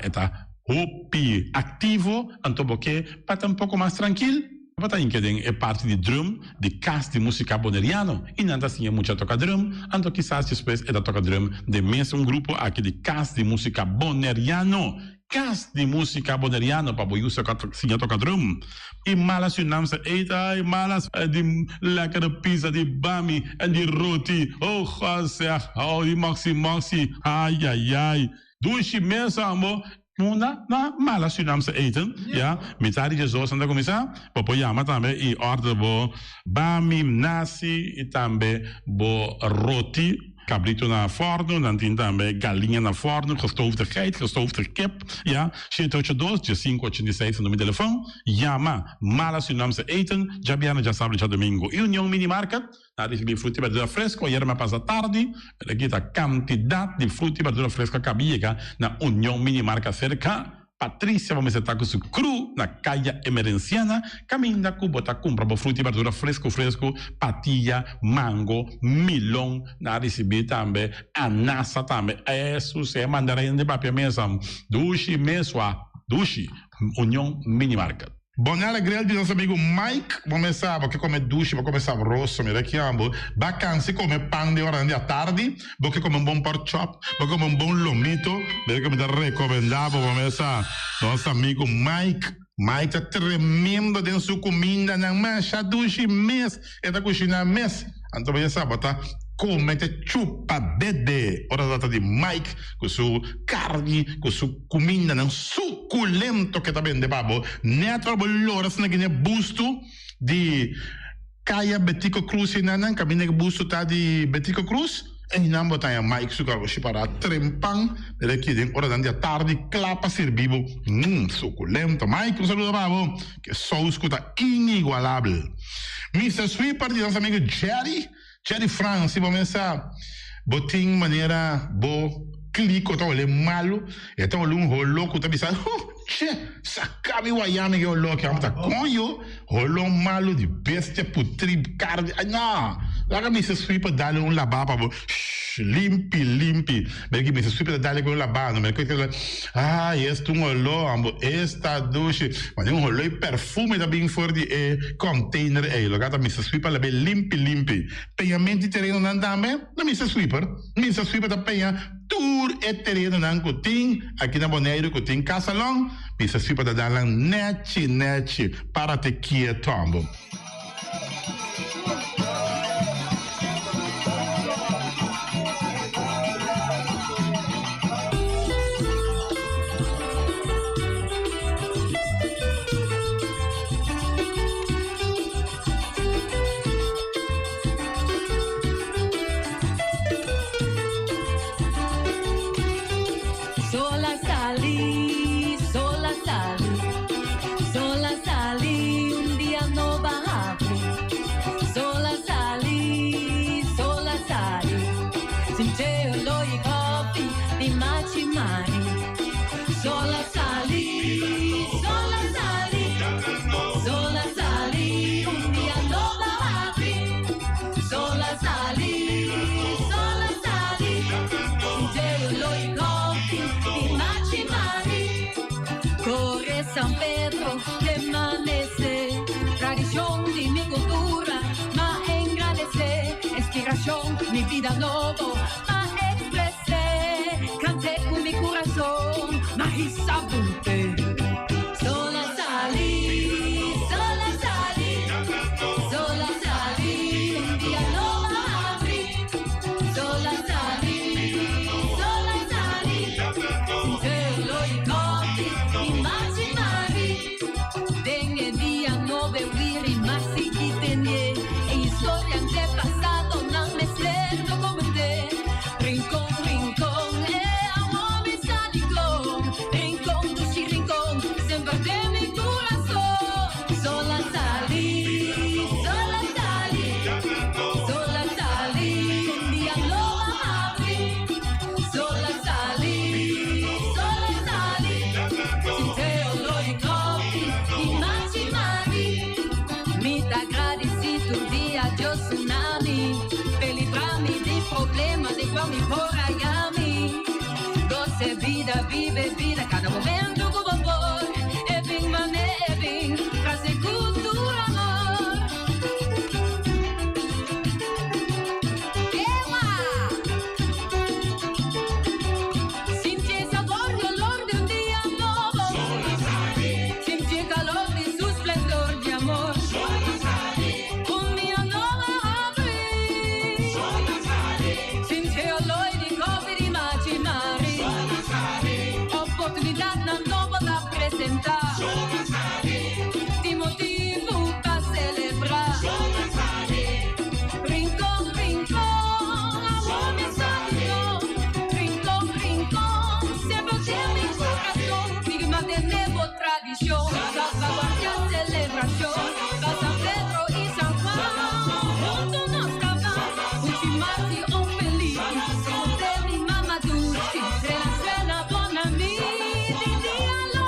Hopi ativo, então porque para estar um pouco mais tranquilo, para estar é parte de drum, de casa de música boneriano, e não assim é muito tocar drum, então quizás depois é da tocar drum de mesmo grupo aqui de casa de música boneriano. Casa de música boneriano para o uso de tocar drum. E malas se não se eita, e malas de lekkere pizza, de bami, e de roti, oh, de maxi, ai, dushi mesmo, amor. Na mala sunam se eten, ja, metade de zoos aan de commissar, popo yama também e order bo bami, nasi e também bo roti, cabrito na forno, dan tem também galinha na forno, gestoofde geit, gestoofde kip, ja, 782-586 no meu telefone, yama, mala sunam se eten, jabiana já sabe já domingo, e União Minimarket, na de fruta e verdura fresca, ieri passa tarde, aqui a quantidade de fruta e verdura fresca cabia na União Minimarket cerca Patrícia, vamos estar com o cru na caia emerenciana, caminha com botar compra fruta e verdura fresco, patilha, mango, melão, na receber também, anassa também. Isso é mandarim de papel mesmo. Dushi, mesua, dushi, União Mini Market. Bom alegria de nosso amigo Mike, vamos começar, porque come duche, vou começar rosso, me rechiamo, vacanze come pan de hora à tarde, porque come bom pork chop, porque come bom lomito, porque me dá recomendar, vou começar, nosso amigo Mike tá tremendo dentro sua comida, não mancha duche mês, é da cozinha mês, então vai saber, tá? Come te chupa bebê, ora data de Mike, com sua carne, com sua comida, não suculento que tá bem de babo, neto bolora, se não é busto de Caia Betico Cruz, e não caminha busto tá de Betico Cruz, e não botar Mike sucar o para trempang, daqui de ora da tarde, clapa servivo, suculento, Mike, um saludo babo, que só escuta inigualável. Mr. Sweeper, de nosso amigo Jerry France, vamos começar botin maneira bo clico tá olhando malo, então olhando louco tá pensando, sacabe o ayame que eu louco, tá conho, rolou malo de bestia putri carne, não, lá me se sweeper dá-lhe lavaba, limpi, perché mi si subito dare con la banda, perché questo un ollo, esta douche, ma un ollo e perfume da ben fuori di container e lo gata mi si sweeper la ben limpi. Pagamenti terreno non andame, non mi si sweeper da pagare tour e terreno non cotin, aqui na Bonaire cotin casalong, mi si sweeper da dare neci para te quieto. San Pedro de Manese, tradición de mi cultura, ma engrandece, inspiración, mi vida nuevo, ma expresé, canté con mi corazón, ma hisabunte. Sola salí, un día lo abrí, sola salí, te lo incontri, immaginari, dengue día no vivir más si tenía, e historia antepasado no me siento como te, rincón, amo mi salicón, rincón, siempre de mi corazón, sola salí, un día lo abrí, sola salí, sin te lo incontri, immaginari, mi agradecido día yo tsunami, per librarmi dei problemi dei quali mi poraiami, doce vida, vive vida, cada momento con amor, e bing mané, e bing, frase cultura amor. Senti il sapore e l'olor di un dia nuovo, senti il calore di suo splendor di amor, un mio nome apri, senti il olore di cose di immaginari, opportunità non nuova da presentare, ti motivo per celebrare, rincón, amor mi santo, rincón, siempre de mi corazón, mi mantenevo tradición, salvaguardia celebración, pa' San Pedro y San Juan, juntos nos cantamos, ultimati o feliz, con te mi mamá dulce, se la buona mi, di día lo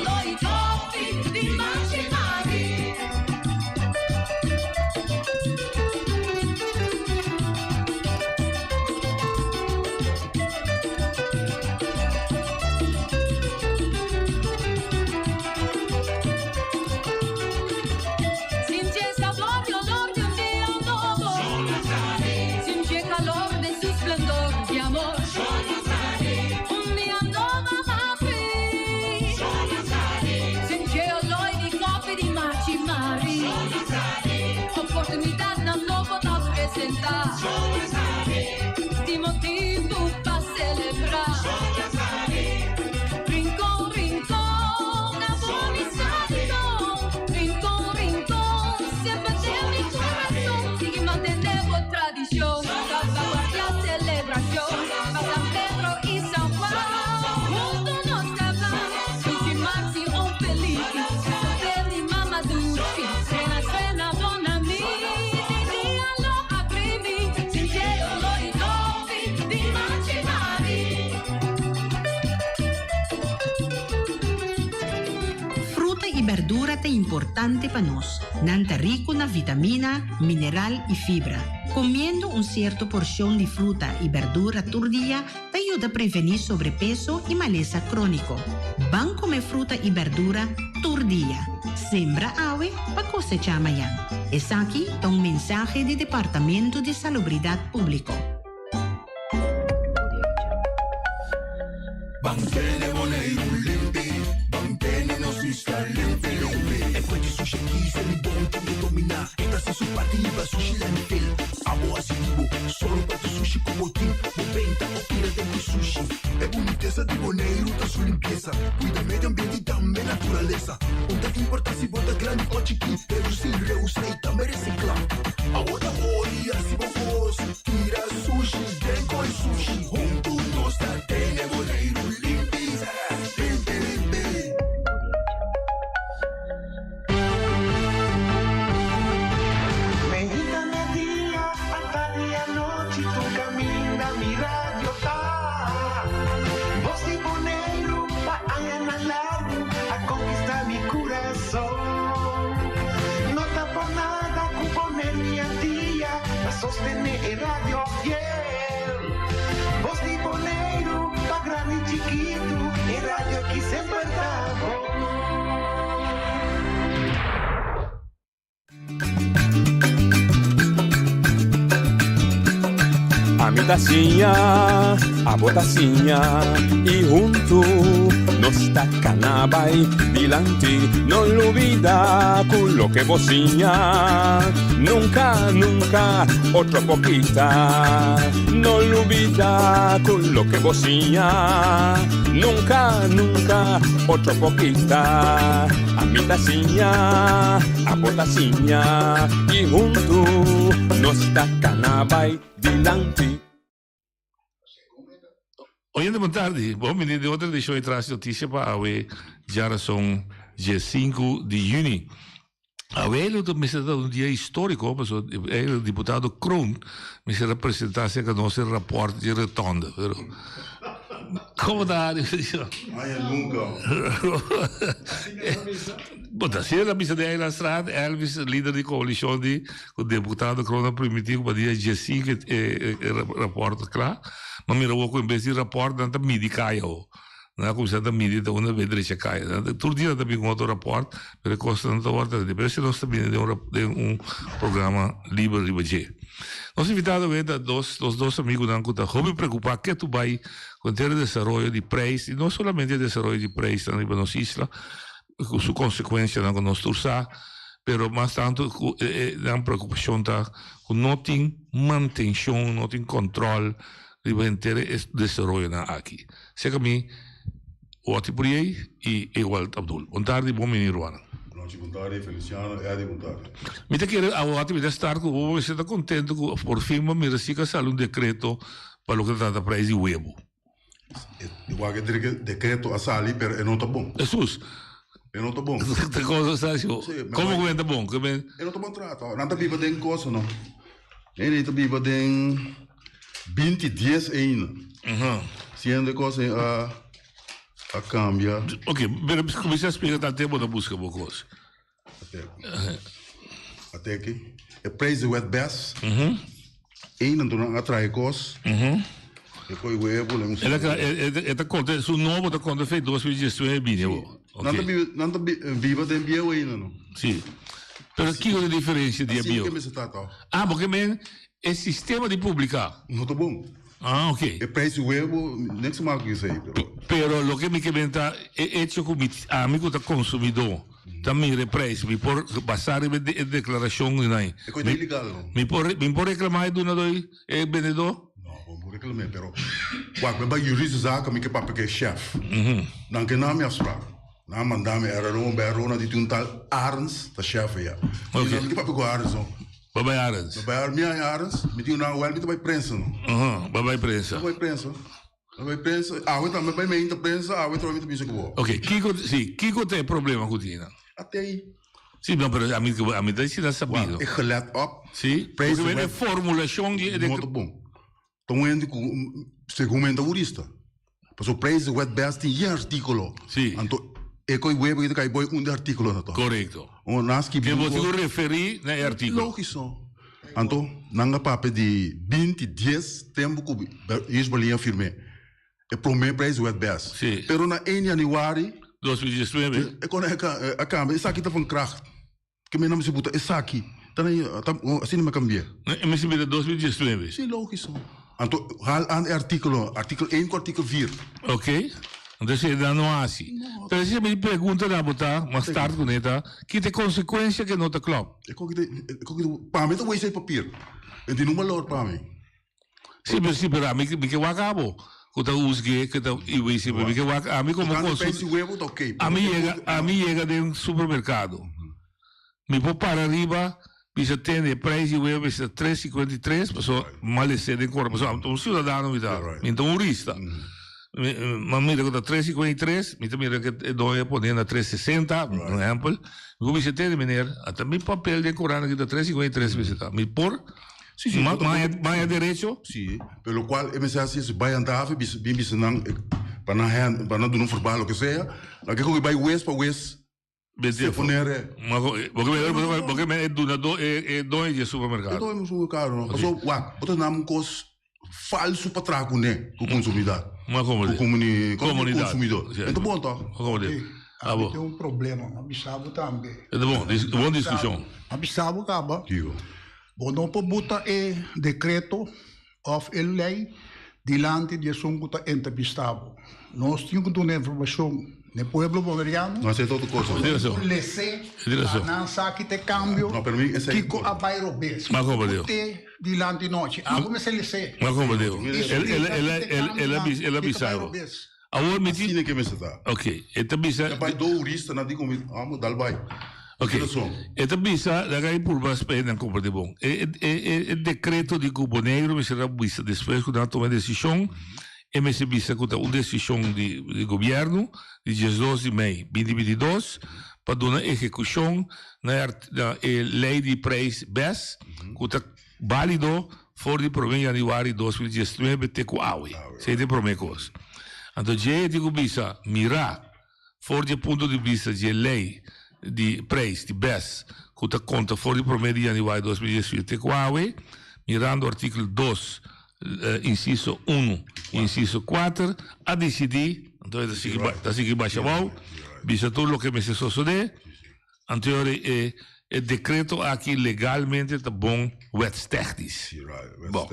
lo i toppi di Macimari. Since sabor y olor de un día nuevo, since calor de su esplendor de amor, un día nuevo m'apri, since olor di coppe di Macimari, opportunidad na novo da presentar, di motivo pa celebrar. Rincón, rincón, agonizando, rincón, rincón, siempre de mi corazón, sigue manteniendo tradición, salvaguardia, celebración, para San Pedro y San Juan, juntos nos cantamos, Luchi Maxi, on felici, Feli Mamaduchi, Rena, Donna Mi, Dialo a primi, sincero lo i toppi di Macimari. Fruta y verdura te importante para nos, nanta rico na vitamina, mineral y fibra. Comiendo un cierto porción de fruta y verdura por día te ayuda a prevenir sobrepeso y maleza crónico. Van comer fruta y verdura por día. Sembra ave para cosechar mañana. Es aquí un mensaje del Departamento de Salubridad Público. Bangkene Boneiro limpi, Bangkene no si sta limpi. E poi di sushi chi se li buon che domina. E da se su partiva sushi landfill. Amo asitivo, solo per sushi come team. Moventa o tira dentro sushi. E bonitezza di Boneiro da su limpieza. Cuida medio ambiente também naturaleza. Onde importa se bota grande ou chiqui. Reusa e também recicla. Agora olha se vos tira sushi, vem com sushi. Junto nós tá tem Boneiro limpi, limpi, limpi. Medita día, hasta día noche, tu camina, mi radio está. Voz de Boneiro, va a ganar, a conquistar mi corazón. No tapo nada con poner mi día, a sostener el radio fiel. Voz de Boneiro, va grande y chiquito, el radio aquí siempre está. A mi tacinha, a botacinha e junto nos tacanabay dilante, no olvida con lo que bocinha, nunca, nunca, otro poquita, no olvida con lo que bocinha, nunca, nunca, otro poquita, a mi tacinha, a botacinha e junto nos tacanabay dilante. Oyente, boa tarde. Bom, menino, de outra deixou eu trazer notícia para a geração dia 5 de junho. A ele me será um dia histórico, mas o deputado Kroon me será apresentar que nosso rapport de retonda. Como dá? Nunca. Bom, se a missa de na estrada, Elvis, líder de coalição de o deputado Kroon permitiu para dia 5 rapport, claro. Mas me ravou com em vez de rapport, não está midi caio. Não como se está midi da uma vedrecha caio. Todo dia também com outro rapport, mas custa não está volta de. Mas se nós também de programa livre de budget. Nós invitado a dois amigos não que estão me preocupar que tu vai com ter desenvolvimento de preço e não somente desenvolvimento de preço na nossa isla, com sua consequência não com nós turçar. Pero mais tanto, a preocupação está com não tem manutenção, não tem controle de manter desenvolvimento aqui. Sei que a mim, o Atipuriei e igual Abdul. Boa tarde, bom menino, Ruana. Boa tarde, Feliciano, boa tarde. Me te quero, a atividade estar com o você está contente com por fim, mas me recicla sal um decreto para o que trata preço de webo. Igual que decreto a sali, pero não está bom. Jesus. Eu não estou bom. Como que está bom? Eu não estou bom trato. Não está viva de coisa, não. Ele está viva de 20 dias ainda. Sendo coisa A cambia. Ok, pero comincia a explicar tal tempo da busca bocos. Até aqui. É preço wet best. E não tô atrai cos. E coi webo, não sei. Ela conta, su novo da conta fez 2019 bine. Não tá viva tem bio ainda não. Sim. Pero que é a diferença de bio? Que me se tá. Ah, porque é sistema de publicar. Muito bom. Ah, ok. É preço webo, nem se marca isso aí. Pero lo que me comenta é hecho com amigo da consumidor. Também repreis, me por passar em declaração de nai. É coisa ilegal. Me por reclamar do nadoi é vendedor? Não, vou reclamar, pero quando vai jurista zaca, me que papo que é chefe. Não que não me afra. Não mandame era não berona de um tal Arns, da chefe já. Ok. Que papo com Arns não? Babai Arns. Babai minha Arns, me tinha na web, me vai prensa não. Babai prensa. Babai prensa. Babai prensa. Ah, eu também vai me ainda prensa, ah, eu também me pensa que vou. Ok, Kiko tem problema com Tina. Até aí. Sim, não, mas a mim daí se dá sabido. É gelet op. Sim, porque é formulação de... Muito bom. Então, segundo o jurista. Mas o preço wet best tem artículo. Sim. Então, é que o web que cai boi artículo na to. Correto. O nas que eu vou referir na artículo. Lógico. Então, nanga papo de 20, 10 tempo que isso valia firme. É pro meu preço wet best. Sim. Pero na 1 januário 2019. É quando a câmera, isso aqui tá van kracht. Que me não se puta, isso aqui. Tá aí, assim não me cambia. Mas se vê 2019. Sim, lógico. Então, hal an artículo 1 com artículo 4. Ok. Então, se dá não assim. Então, se me pergunta na botar, mais tarde com ele, que tem consequência que não tá claro. É que para mim, tá esse papel. E tem um valor para mim. Sim, mas para mim, que eu acabo. Que usgue, que eu esse, porque a mim como consumidor, a mim chega de supermercado. Me vou para arriba, bisa tem preço de web bisa 3,53, pessoa malece de cor, pessoa um cidadão me dá, então um turista. Mas me dá 3,53, me também que dói podendo 3,60, por exemplo. Eu bisa tem maneira, até me papel de corana que dá 3,53 bisa, me por Sim, mais direito? Sim, pelo qual eu me sei se vai andar, bem não para não dar um verbal o que seja, lá que vai west para west. Se ponere, porque me é dois de supermercado. É dois no supermercado, não. Mas outro nome cos falso para trago né, o consumidor. Uma comunidade. Consumidor. Então bom tá. Tem um problema, abissabo também. É bom, boa discussão. Abissabo acaba. Bom, não pode botar decreto of lei diante de assunto entrevistado. Nós temos que dar informação no povo boliviano. Não é toda coisa. Não sabe que cambio. Não, para mim, esse é a bairro bes. Mas como deu? Diante de nós. Algo me se lhe Mas como deu? Ele avisava. Agora me diz que me está. Ok, então bisa. Vai do jurista na digo, amo dal vai. Ok, então bisa, daí por baixo para não comprar de bom. É decreto de Cubo Negro, me será bisa depois que nós tomamos decisão, e me se bisa que uma decisão de governo de 12 de maio 2022 para dar execução na lei de preço BES, que está válido fora de 1 de janeiro de 2019 até com a AUE. Sei de promessas. Então, já digo bisa, mirar fora de ponto de vista de lei de preço de BES, que está conta fora de 1 de janeiro de 2018 com a AUE, mirando o artigo 2, inciso 1 e inciso 4, a decidir, então está seguindo baixa mão, bisa tudo o que me se sucede, então é decreto aqui legalmente está bom, wet technisch. Bom.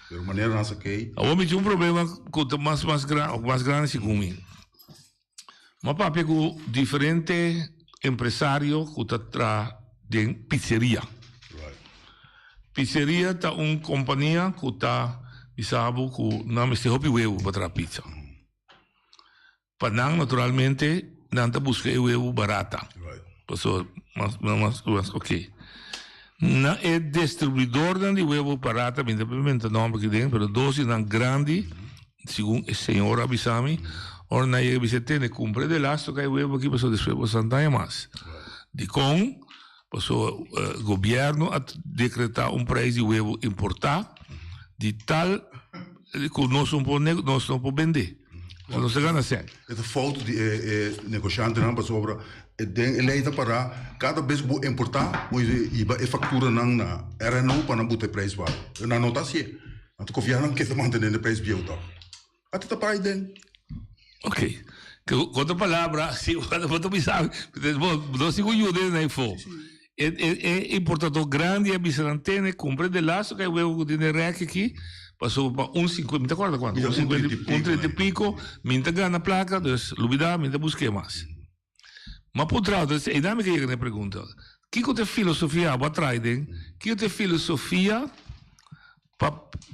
De maneira nossa que... Agora me tinha um problema que mais grande segundo mim. Mas papi com diferente empresário que está de pizzeria. Pizzeria está uma companhia que está, sabe, que não se hobby huevo para pizza. Para não, naturalmente, não está buscando huevo barata. Pessoa, mas, ok. Não é distribuidor de huevo barata, independente do nome que tem, mas doce não grande, segundo a senhora avisame, ora na você tem que comprar de lasto que huevo aqui, pessoa después Santana mais. De com, pessoa, governo a decretar preço de huevo importar, de tal que nós não podemos vender. Quando se ganha 100. É a falta de negociante não para sobra. Ele leida para cada vez que importar, a factura não era não para não botar preço para. Não nota assim. Então confia não que se mantém o preço bem então. Até tá para aí dentro. Ok. Com outra palavra, se você me sabe, não se ajuda na info. É importador grande, é bicerantene, compra de laço que eu tenho rec aqui. Passou para 1,50, me acorda quanto? 1,30 e pico, minta ganha placa, então, lubida, minta busquei mais. Mas por trás, é ainda me que eu pergunto, que é a filosofia para trás, que é a filosofia para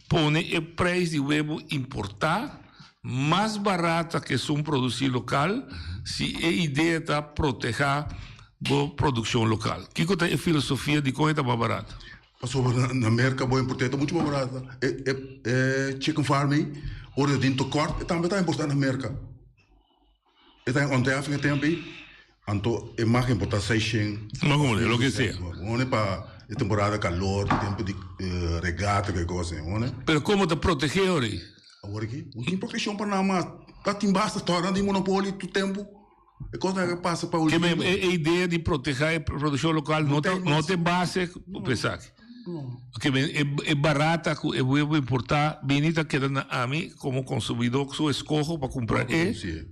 pôr o preço de web importar mais barata que um produzir local, se a ideia é proteger a produção local. Que é a filosofia de como é mais barata? Passou na América, boa importância, muito mais barata. Chicken farming, hora de corte, também está importante na América. Está onde a África também, então é mais importante 600. Mas como é, o que seja. Não é para a temporada calor, tempo de regata, que coisa, não é? Mas como te proteger hoje? Agora aqui, não tem proteção para nada mais. Está tem basta, torna de monopólio do tempo. É coisa que passa para o. A ideia de proteger a produção local não tem base, pensar aqui. Porque é barata, eu vou importar, bonita que a mim, como consumidor, que eu escolho para comprar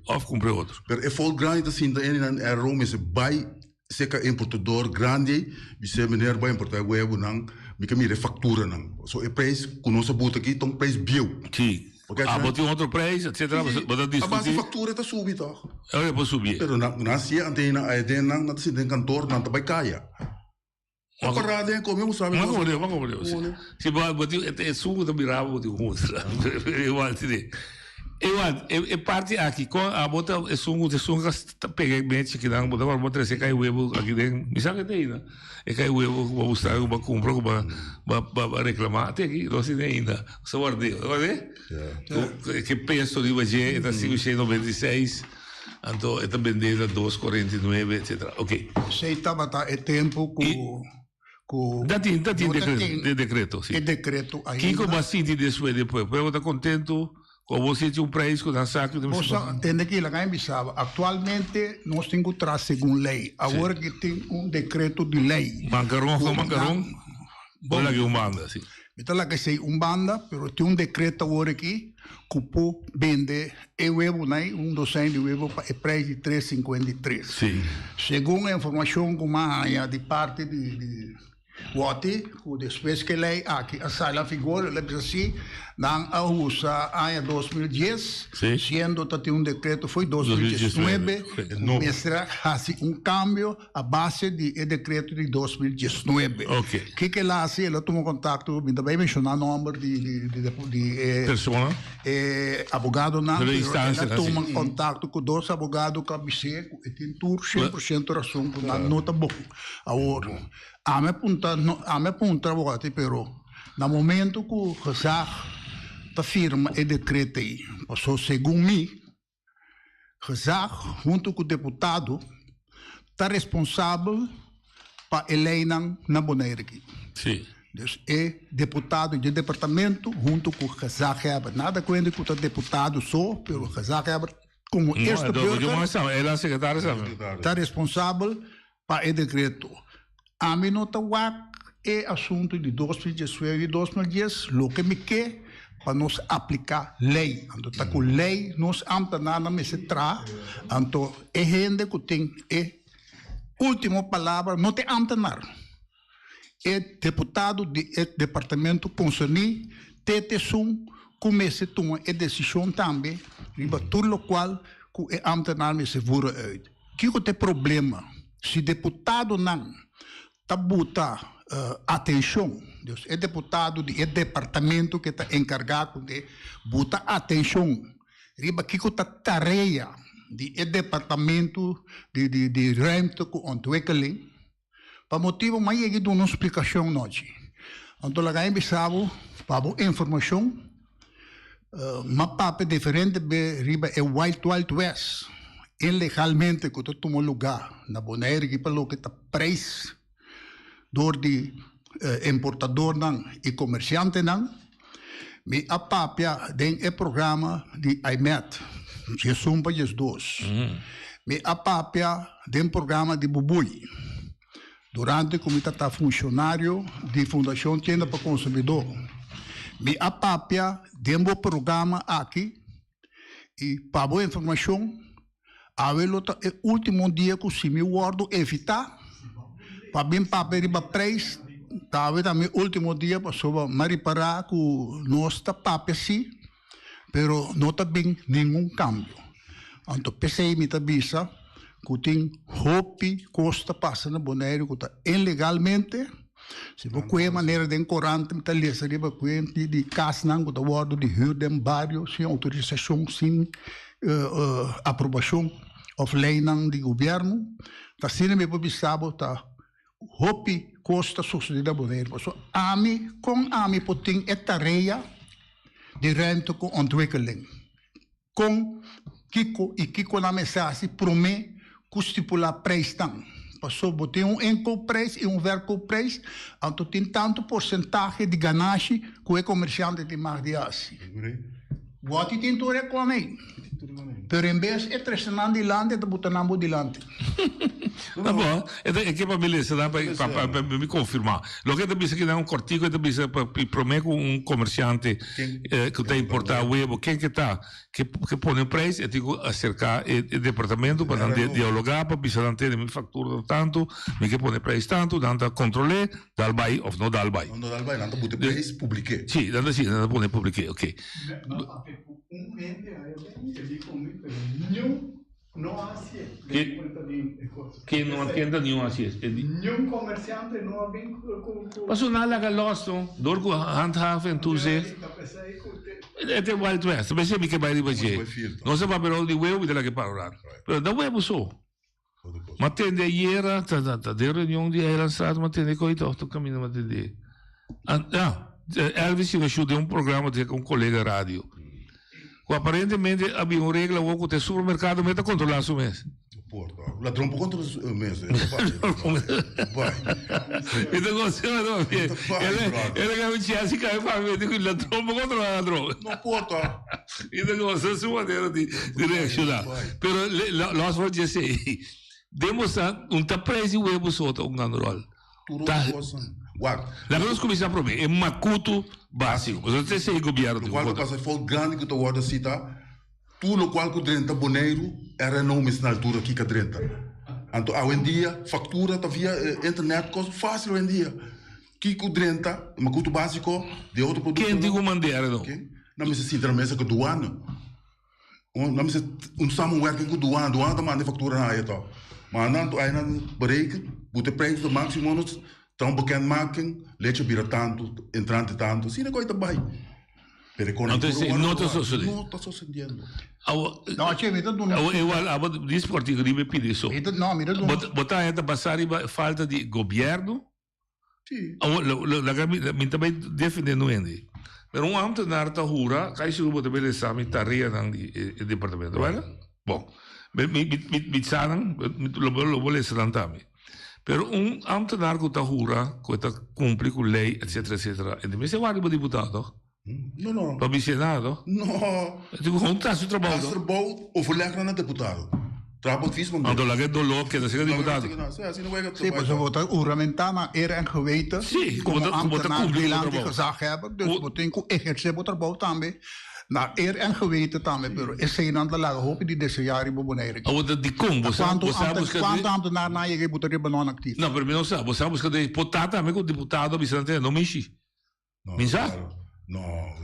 ou comprar outro. Mas é forte grande, assim, em Roma, se vai ser importador grande, você vai importar o web, não, me mira factura, não. So, é preço, que nós sabemos aqui, então preço bio. Sim. Botar outro preço, etc. A base de factura está subida. É para subir. Mas não se antena, a ideia não se tem cantor, não vai cair. A parada é como eu sabe. Vamos ver. Se bater é suco da mirava de outra. Eu acho que é parte aqui com a bota é suco que peguei bem que dá botar agora botar se cai o web aqui dentro. Me sabe que tem, né? É cai o web vou buscar, vou comprar, vou reclamar até aqui, não sei ainda. Só guardei, que peso de hoje está 596. Então, está vendendo a 2,49, etc. Ok. Se estava é tempo com Dá decreto, sim. É decreto ainda. Que como assim depois? Eu estou contento com você tinha preço com a saco. Você entende que lá em Bissau, atualmente nós temos que trazer segundo lei. Agora que tem decreto de lei. Mancarrão. Olha que manda, sim. Então lá que sei banda, pero tem decreto agora aqui que pode vender o web, né? Docente de web para o preço de 3,53. Sim. Segundo a informação que eu de parte de Wati, depois que lei aqui a sala figura, ele diz assim, não a usa em 2010, sendo que tem decreto foi 2019, mestra assim cambio a base de decreto de 2019. Ok. Que lá assim, ela tomou contato, me também mencionar o número de pessoa, abogado não, ela toma contato com dois abogados que e tem tudo 100% razão, não está bom. Agora a me punta agora, pero no momento que o Hazard está firma e decreto aí, passou segundo mim, Hazard, junto com o deputado, está responsável para eleição na Bonaire aqui. Sim. É deputado de departamento, junto com o Hazard Heber. Nada com ele que o deputado só, pelo Hazard Heber, como este ela secretária está responsável para o decreto. A mim não está é assunto de 2018 e 2010, o que me quer para nós aplicar lei. Então, tá com lei, nós não nada me se traz. Então, é gente que tem última palavra, não tem nada. É deputado do departamento concernido, TT-SUM, comece a tomar a decisão também, riba tudo o qual que é nada se vura uit. Que é o problema? Se deputado não está botando atenção, é deputado do departamento que está encarregado de botar atenção, riba que é a tarefa do departamento de ruimte com ontwikkeling, para motivo mais é que dá uma explicação hoje. Então, lá em Bissau, para a informação, uma papo diferente riba é Wild West. Ilegalmente, que toma lugar na Bonaire, que pelo que está preso, door de importador e comerciante, me a papia tem o programa de IMET, se sumpa e dois. Me apapia de programa de Bubui. Durante como está funcionário de Fundação Tienda para Consumidor. Me apapia de programa aqui e para boa informação, avelo é o último dia que se me guardo evitar para bem papel de preço, talvez também o último dia para sobre mariparar que nós está papel assim, pero não está bem nenhum câmbio. Então pensei me tabisa que tem hopi costa passa na Bonaire que está ilegalmente. Se você maneira de encorante, me talvez seria de casa não que está guardo de rio de barrio sem autorização, sem aprovação of lei não de governo, tá sendo me pobisabo tá hopi costa sociedade Bonaire. So ami com ami poting etareia de rente com ontwikkeling. Com Kiko na mensagem promete que estipular preço tão. Passou botar enco preço e verco preço, então tem tanto porcentagem de ganagem que o comerciante tem mais de assim. O que tem tudo reclamei. Pero em vez de pressionar de lante, de botar na mão de lante. Tá bom, é que para beleza, para me confirmar. Lo que também aqui dá cortico, também para prometer com comerciante que está importar o web, quem que está que põe o preço, eu tenho que acercar o departamento para dialogar, para precisar ter minha fatura tanto, me que põe preço tanto, dando controle, dá vai ou não dá vai. Não dá vai, dando botar preço publique. Sim, dando sim, dando põe publique, ok. Não assim. Que não atenda nenhum assim. Nenhum comerciante não vem com. Mas o nada que losto, dorgo handhaven tu se. É de Wild West, mas é que vai de você. Não se vai para o de web de lá que parar. Mas da web só. Mas atende iera, tá de reunião de era lançado, mas atende coito, tu caminho mas atende. Elvis me ajudou um programa de um colega rádio. Aparentemente havia uma regra que o supermercado meta controlar o mês. Ladrão por conta do mês. Então você não vê. Ele é um chassi que vai ver que o ladrão por controlar o ladrão. Não pode. Então você é uma maneira de reaccionar. Mas nós vamos dizer, demonstrar preço web solta um ganrol. La que nós começamos a prometer é macuto básico. Você sei governo. O qual passa foi grande que tu guarda cita, tudo o qual que drenta boneiro era nome na altura aqui que drenta. Então hoje em dia fatura tá via internet coisa fácil hoje em dia. Que drenta macuto básico de outro produto. Quem digo mandeira não? Não me se sinta na mesa que doana. Não me se samu working com doana tá manda fatura na aí tá. Mas não aí não break, bote preço do máximo tão bekend maken, leite vira tanto, entrante tanto, sim, coisa também. Não está sucedendo. Não está sucedendo. Não, tinha medo do não. Eu disse por ti que me pedi isso. Não, medo do. Botar esta passar falta de governo. Sim. Eu também defendendo ele. Mas âmbito na arte rura, cai se o também exame tarefa no departamento, não é? Bom, me sabe, lo vou ler também. Pero ambtenaar que está jura, que está cumpre com lei, etc, etc. E também se vai para deputado? Não. Para senado? Não. Digo, como está seu trabalho? Está trabalho, overleggen na deputado. Trabalho fixe, mas então lá que dolor que ser deputado. Sim, mas eu vou estar uramentana era en geweten. Sim, como ambtenaar die land die gezag hebben, dus we denken exercer o trabalho também. Na en geweten também, pero esse aí não lá hoop die desse jaar in Bonaire. De como você quando ambtenaar na je moet er banan actief. Não, pero não sabe, você busca de potata, amigo deputado, Vicente, não mexe. Minsa? Não,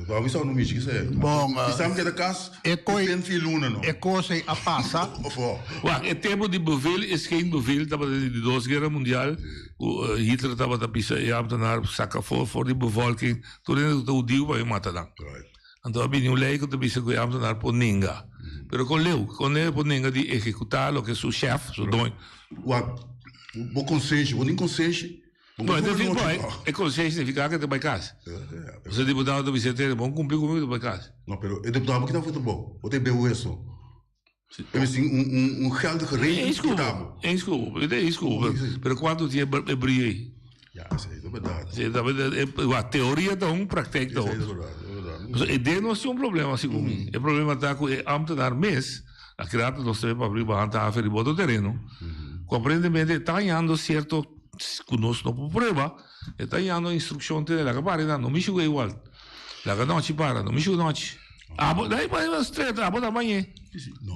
eu aviso no mexe, isso é. Bom, sabe que da casa tem filuna não. É coisa a passa. É tempo de Beville, é geen Beville, estava de Duas Guerra Mundial. Hitler estava da pista e ambtenaar saca voor die bevolking. Toen het o dio vai matar dan. Então havia lei que também se cuidava de dar por ninguém. Pero com leu por ninguém de executar o que seu chefe, seu dono. Vou consciente, vou nem consciente. Não, é consciente significa que vai casa. Você deputado do Vicente, bom cumprir comigo vai casa. Não, pero o deputado que está feito bom, o TBU é só. É assim geldige regeling. É desculpa. Pero quanto tempo é brilhei? Ja, isso é verdade. A teoria da pratica da outra. E daí nós temos um problema, assim como o problema está com o ambtenaar mês, a criar nós temos para abrir a árvore do terreno, compreendemente está ganhando certo, conosco não prova, está ganhando a instrução dele, lá que para, não me chega igual, lá que noite para, não me chega noite. Daí para as 3 da manhã. Não,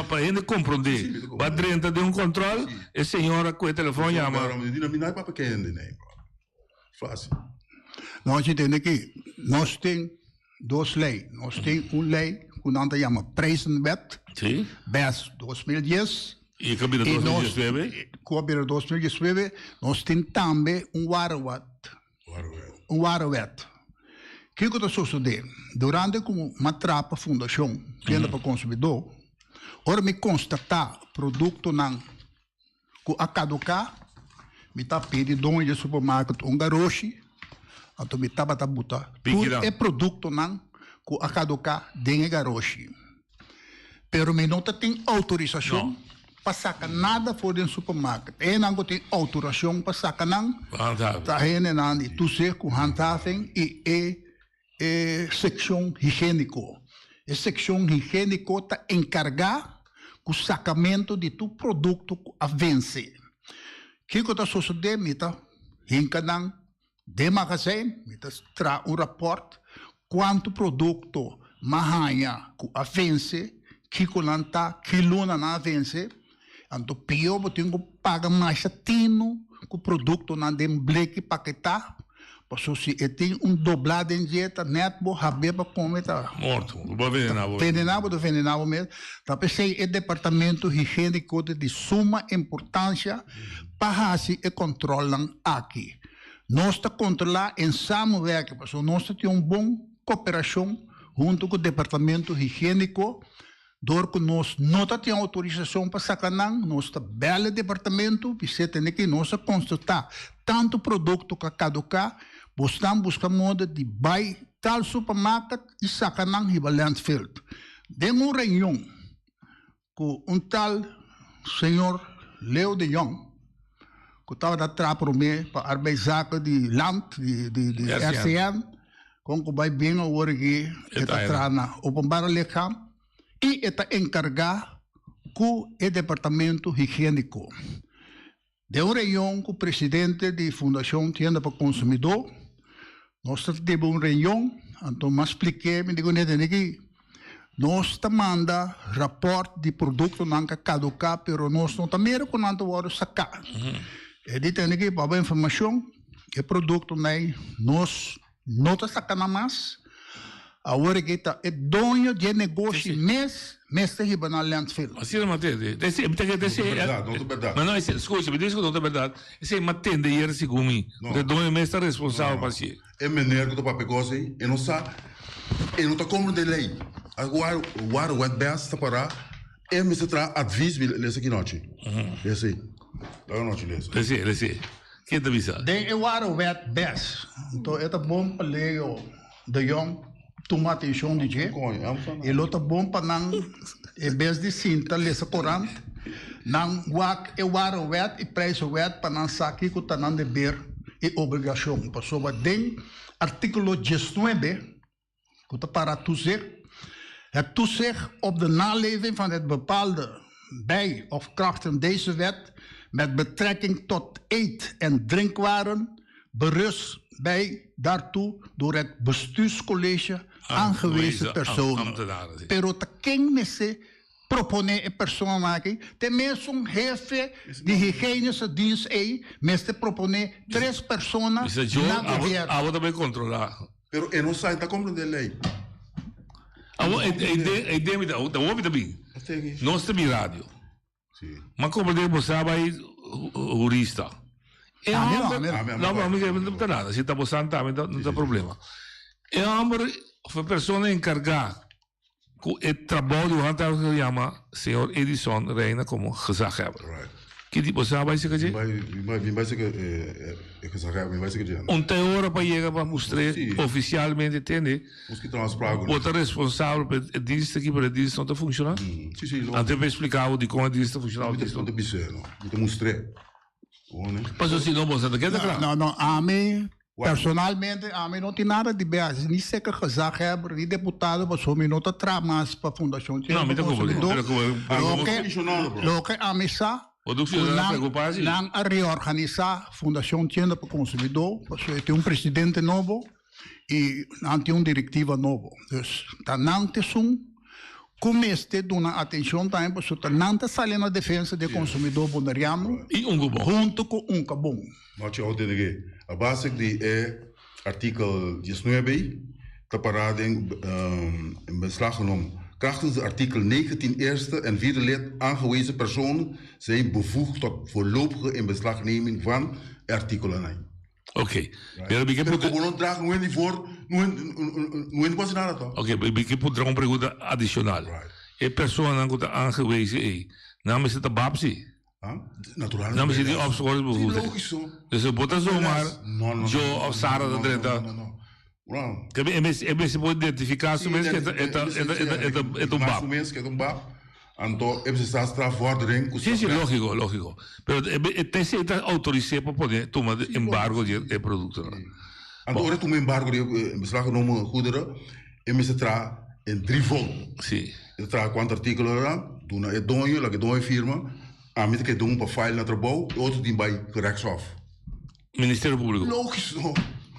para ele compreender. Para dentro de controle, a senhora com o telefone chama. Não para que ainda nem. Fácil. Nós temos aqui, nós temos 2 leis. Nós temos uma lei que nós chamamos Prijzenwet, BES 2010. E Cabira 2019? Cabira 2019, nós temos também Waterwet. O que está sucedendo? Durante uma trapa fundação, venda para o consumidor, ora me constatar produto que a caducar, me está pedindo dono de supermercado garoche, então me está botando tudo é produto que a caducar dentro de garoche. Pero me não tem autorização para sacar nada fora do supermercado. E não tem autorização para sacar nada. Está aí, tu sei com handhaving e secção higiênico. A secção higiênico está encarregada com o sacamento de tu produto a vencer. O que está sucedendo? Está encarregado de magazine, está traz rapport quanto produto mahanha a vencer, que não está, que não vencer. Então, pior, eu tenho que pagar mais tino com o produto não tem bleque paquetar. Porque se tem doblado em dieta, net vou raber para comer tá morto, vou envenenado. Envenenado mesmo. Então, pensei é departamento higiênico de suma importância para assim e controlam aqui. Nós está controlar em Samuel, porque nós temos uma boa cooperação junto com o departamento higiênico. Dor que nós não temos autorização para sacar nós está belo departamento, você tem que nós constatar tanto produto que caducar. Estamos buscando modo de buy tal supermercado e sacar em landfill. Demos uma reunião com tal senhor Leo de Jong, que estava atrás para mim para arbeidszaken de land, de RCN, com que vai bem agora aqui, está atrás na openbare lichaam, e está encarregado com o departamento higiênico. Deu uma reunião com o presidente da Fundação Tienda para o Consumidor. Nós tivemos uma reunião, então me expliquei, me digo, nós manda rapport de produto não caducar, mas nós não também vamos sacar. Ele tem que para a informação, que produto nós não está sacando mais. Agora que é dono de negócio mês está riba na landfill. Assim não entende. Mas não, escuta, me diz que não é verdade. Esse é matende ir segundo o dono mês está responsável para si. É menor que tu papai gosta e não sabe, e não está como de lei. Agora o wet best está para e me se traz aviso lesse aqui noite. Lesse. Tá noite lesse. Quem te avisa? Tem o wet best. Então é bom para ler de Jong. Toma atenção de jeito. E lo tá bom para não, em vez de cinta, lessa corante, não wak e waro wet e preço wet para não saque que tá não dever e obrigação. Passou den artigo 19, que tá para toezicht. Het toezicht op de naleving van het bepaalde bij- of krachten deze wet met betrekking tot eet- en drinkwaren berust bij daartoe door het bestuurscollege aangewezen personen. Pero quem me se propone a persona aqui, tem mesmo um jefe de higiênica dienst aí, mas te propone 3 pessoas na governo. A também controlar. Pero não sai da compra de lei. Nós temos rádio. Mas como devemos saber, jurista. Não tem nada. Se está postando também, não tem problema. É homem, foi pessoa encarregada com o trabalho que se chama senhor Edison Reina como gezaghebber. Que tipo sabe isso que diz? Vai ser que gezaghebber, vai ser que diz. Tem hora para chegar para mostrar oficialmente, entende? Outra responsável pelo dienst aqui para o dienst não está funcionando? Até para explicar de como o dienst está funcionando. Não te mostrei. Mas assim não você quer não, a mim Personalmente, a mim não tem nada de bem. Nem sei que gezaghebber, nem deputado, mas só não te tramas para a Fundação. Não, me toca Lo que a missa, não a reorganizar a Fundação Tienda para o Consumidor, porque tem presidente novo e não tem diretiva novo. Então, não tem comece a dar atenção também, porque não está saindo a defesa do consumidor bonariano e junto com Cabom. A base é artikel 19, está parado em beslag genomen. Krachtens artikel 19 eerste en vierde lid aangewezen personen zijn bevoegd tot voorlopige inbeslagneming van artikel 9. Ok. Pero vi que não trago não é for, não é quase nada. Ok, vi que poderá uma pergunta adicional. É pessoa que está aangewezen aí. Não me se babsi. Naturalmente. Não me se die opsporen bevoegd. Logisch zo. Dus je moet zomaar Joe of Sarah de Drenta. Se pode identificar se mesmo que é um bab. Então, é preciso extravordering. Sim, lógico. Pero tem que estar autorizado para poder tomar embargo de produto. Então, ora tomar embargo de beslag genomen goederen, é preciso tra em 3 volts. Sim. Tra quanto artikel era, doen é donho, lá que donho firma, a mim que doen para file na trabalho, outro tem vai gerechtshof. Ministério Público. Logisch, não.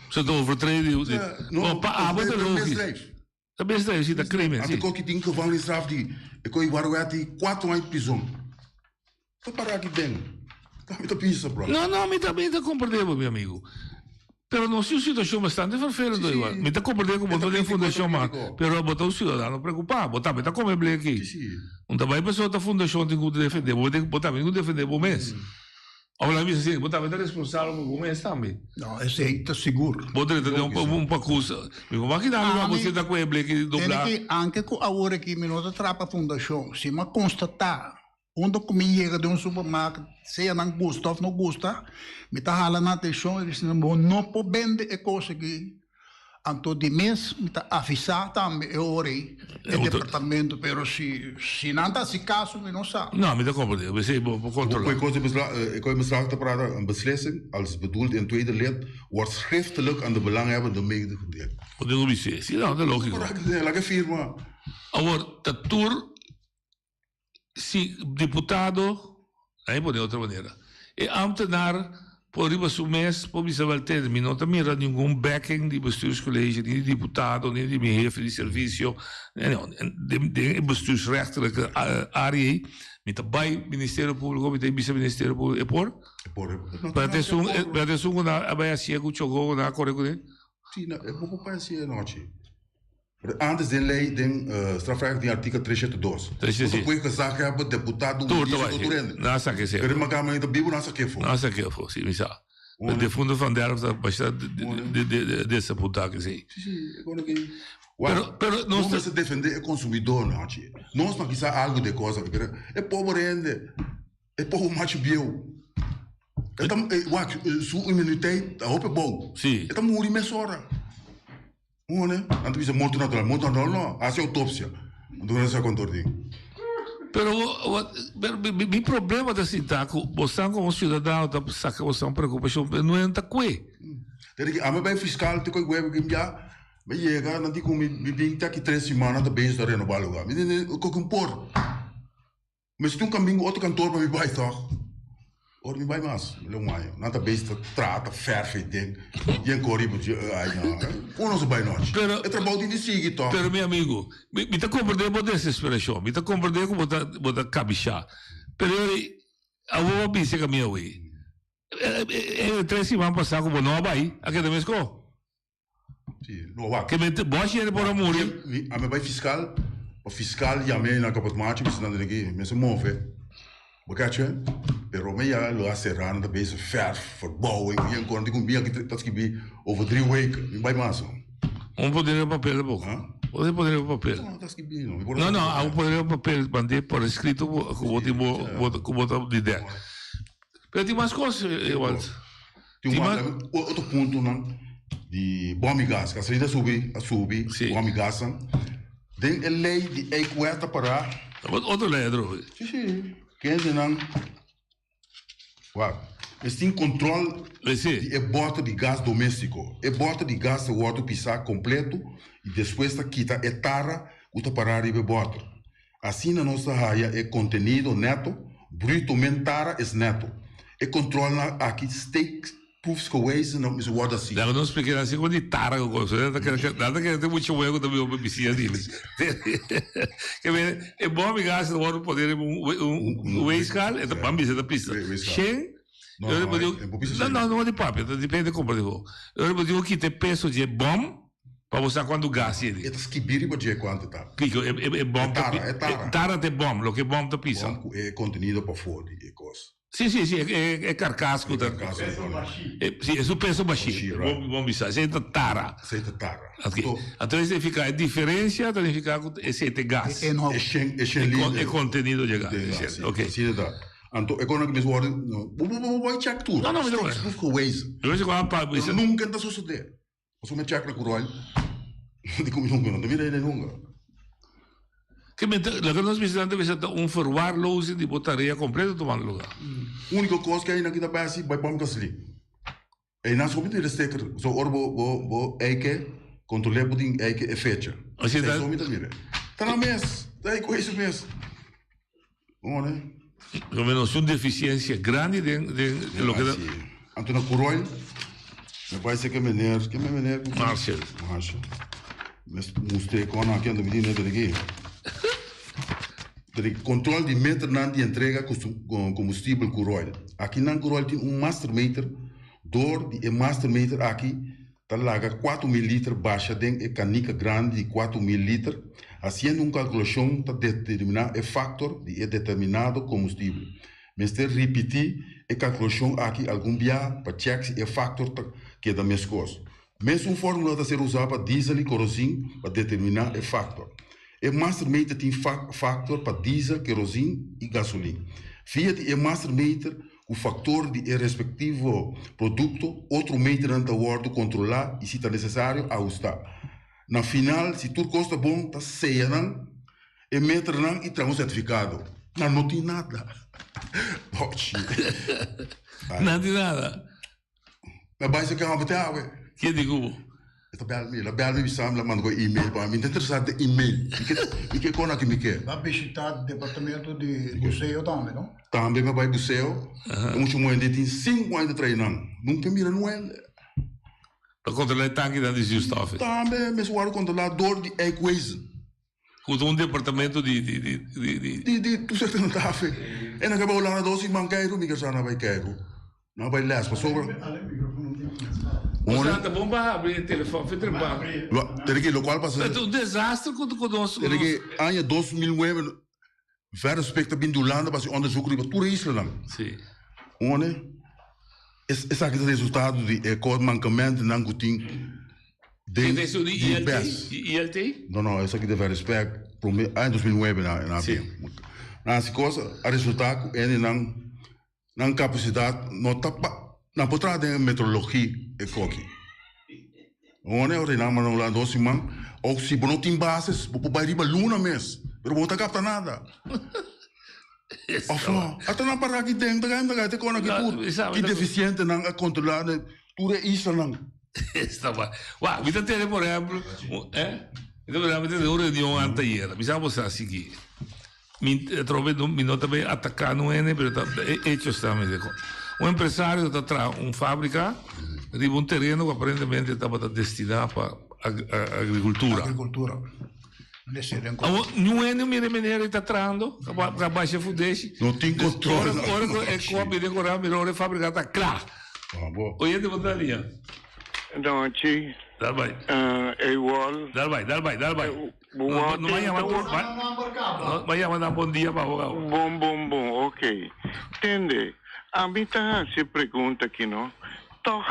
Você está overtreden. Não, para a logisch. Dat is het, je ziet dat crime. Als ik ook die gevangenisstraf die, ik kon je waar die 4 anos de prisão. Foi para aqui dentro. Tá me pisa, bro. Não, me também tá compreendendo, meu amigo. Pero não se a situação bastante vervelhando igual. Me tá compreendendo como toda a fundação, mas pero botar o cidadão preocupado, botar me tá como é aqui. Então vai pessoa da fundação tem que defender, botar me que defender o mês. Agora me assim, botar me tá responsável por o mês também. Não, esse aí tá seguro. Botar um pacusa. Me como aqui dá uma você tá com o que dobrar. Tem que anche com a hora que me nota trapa fundação, se me constatar onde como chega de supermercado, se não gosta ou não gosta, me tá halando atenção, eles não pode vender a coisa que então de mês me tá avisar também eu orei o departamento, pero se não tá esse caso, me não sabe. Não, me tá compreendendo, we zijn controlar. Ik kan beslag te praten, een beslissing, als bedoeld in tweede lid, wordt schriftelijk aan de belanghebbende medegedeeld. Wat wil je zeggen? Zie nou, dat is logisch. Laat firma. Agora, dat tour, se deputado, aí pode de outra maneira, e ambtenaar, por isso mês, por isso vai ter, não tem nenhum backing de bestuurscollege, nem de deputado, nem de chefe de serviço, de bestuursrechtelijke área, met de bij Ministério Público, met de vice-ministério Público, é por? Para ter um na vai assim, que chegou na correção? Sim, é pouco parecido, não, antes de lei tem strafrecht de artikel 372. Depois que zaken hebben deputado não sabe que er maar gaan de Bibel não sabe não sabe que foi, sim, sabe. De fundo van der dat bastante dessa puta que sei. Pero nós não se defender o consumidor, não, nós não quizá algo de coisa que é pobre ainda, é pobre macho bio. Então, sua imunidade a roupa bom. Sim. Então morre mais hora. Anto bisa morto natural não, hace autopsia. Então não se contordi. Pero o problema da cidade, você como cidadão, tá saca você uma preocupação, não é tanta coisa. Tem que a minha fiscal te coi web que já me chega, não tem como me vim aqui 3 semanas da base da renovar lugar. Me diz o que impor. Mas tu caminho outro cantor para me vai só. Or me vai mais, não mais. Nada base trata ferve tem. E ancora ai não. Não se vai nós. É trabalho de seguir tó. Pero meu amigo, me tá compreendendo por desesperação, me tá compreendendo como botar cabichar. Pero a vou pensar que minha way. 3 semanas passar como não vai, aqui também esco. Sim, não vai. Que me boche ele por morrer. A me vai fiscal, o fiscal já me na capaz macho, mas não aqui, me se move. Porque pero me já lo acerrando da base fer verbouwing e ancora digo bem que dat que bi over 3 weken, me vai mais. Poder papel pouco. Poder papel. Não, há poder papel mandei por escrito como de ideia. Pero tem mais coisas, eu acho. Tem outro ponto não de bom gás, que a saída subir, bom gás. Tem a lei de equata para outra lei, Sim. Quem não? Uau. Mas tem controle de bota de gás doméstico. E bota de gás de water pisar completo e depois tá quita etara uta parar e bota. Assim na nossa área é contenido neto, bruto mentara é neto. E controle aqui steak proofs coisas não me water assim. Dá não expliquei assim como de tara eu gosto. Nada que tem muito jogo da minha bicicleta deles. É bom me gás de water poder weiscal, é para mim da pista. Chen não de papo, depende de como eu digo. Eu digo que tem peso de bom para você quando o gás é. É skibiri para dizer quanto tá. Kiko, é bom. É tara. Tara de bom, lo que bom da pista. É contenido para fora, é coisa. Sim, é carcasco. Sim, é o peso baixinho. Bom bisa, é tara. É tara. Então isso fica a diferença, significa esse gás. É contenido de gás. Ok. Então, é quando mesmo hora, vai check tudo. Não, mas não é. Eu sei qual é isso. Nunca está suceder. Você me check na curol. De como nunca, não devia ir nunca. Que me, lo que nós precisamos deve ser forward loading de botaria completa tomando lugar. Única coisa que ainda que dá para assim, vai para um casli. E nós vamos ter sticker. So orbo eike controlar pudim eike é fecha. Assim tá. Tá na mês. Tá aí com isso mês. Bom, né? Pelo menos uma deficiência grande de lo que Anto na curol, me parece que menino, Marcel. Mas mostrei com a quem do menino daqui. De controle de metro de entrega combustível curol. Aqui na curol tem master meter, dor de master meter aqui tá larga 4.000 litros baixa dentro de canica grande de 4.000 litros. Haciendo uma calculação para determinar o fator de determinado combustível. Mas ter repetir a calculação aqui algum dia para checar se o fator que é da mesma coisa. Mesmo fórmula está ser usada para diesel e kerosene para determinar o fator. O master meter tem fator para diesel, kerosene e gasolina. Fiat e master meter o fator de respectivo produto, outro meter anda a controlar e se está necessário ajustar. Na final, se tudo custa bom, está ceia, não? E meter não e traz um certificado. Não tem nada. Não tem nada. Mas vai ser que vamos ter, ué. Que digo? La bel mi sam la mando e-mail para mim, interessante e-mail. E que quando que me quer? Vai visitar o departamento de museu também, não? Também vai museu. Muito muito tem 5 anos de treinamento. Nunca mira não é. Para controlar o tanque da desjustafe. Também, mas o controlador de equation. Com um departamento de tu sei que não tá fe. E não acabou lá na doce manqueiro, me que não vai quero. Não vai lá, para sobre. Você tá bom para abrir o telefone, foi trepar. Tem que local passa. É um desastre quando conosco. Tem que ano 2009 verder specta bindulanda para se onderzoeken de toerisme lang. Sim. Onde esse aqui é o resultado de mancamento não gutin. Isso de ILT? Não, esse aqui deve respect para mim em 2009 na Sim. Essa coisa, o resultado é não capacidade, não tapa, não pode trazer meteorologia e coque. Onde eu tenho uma lá doce man, ou se não tem bases, vou para riba luna mesmo, mas não capta nada. Até não para aqui dentro, até quando aqui tudo, que deficiente não controlar, tudo é isso não. Está bom. Uau, me tem por exemplo, então realmente de uma reunião anterior, me sabe você assim trove mi nota bem atacar não é, mas hecho está me dico. Um empresário está atrás uma fábrica de um terreno que aparentemente estava destinado para agricultura. Não é nem maneira está trando, para baixa fudeixe. Não tem controle. Ora é cópia de decorar melhor a fábrica está claro. Oi, de botaria. Não, sim. Dá vai. É igual. Dá vai. Não vai chamar bom dia para o Bom, ok. Entende? A mim tá se pergunta aqui, não? Toch,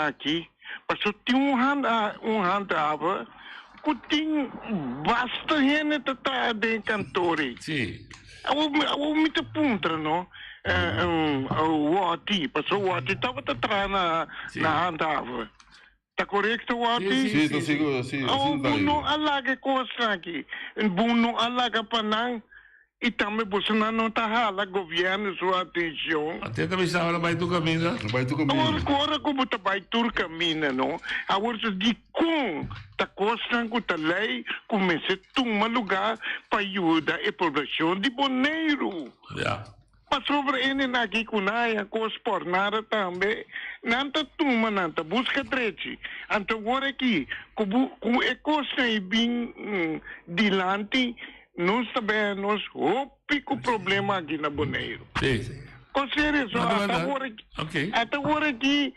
aqui, passou tem um handava, que tem basta gente tá de cantores. Sim. Eu me te puntra, não? O Wati, passou o Wati, estava atrás na handava. Está correto, Wati? Sim, estou seguro, sim. Não alaga coisa aqui. Não alaga para não. E também você não está rala governo sua atenção. Até também sabe lá vai tu caminho. Agora como tá vai tu caminho, não? Agora se de com tá costando com a lei começa a tomar lugar para ajudar a população de Bonaire. Mas sobre ele aqui com a coisa por nada também, não tá toma, não tá busca treche. Então agora aqui, com a coisa e bem dilante, nós sabemos o pico problema aqui na Bonaire. Com sério, até agora aqui,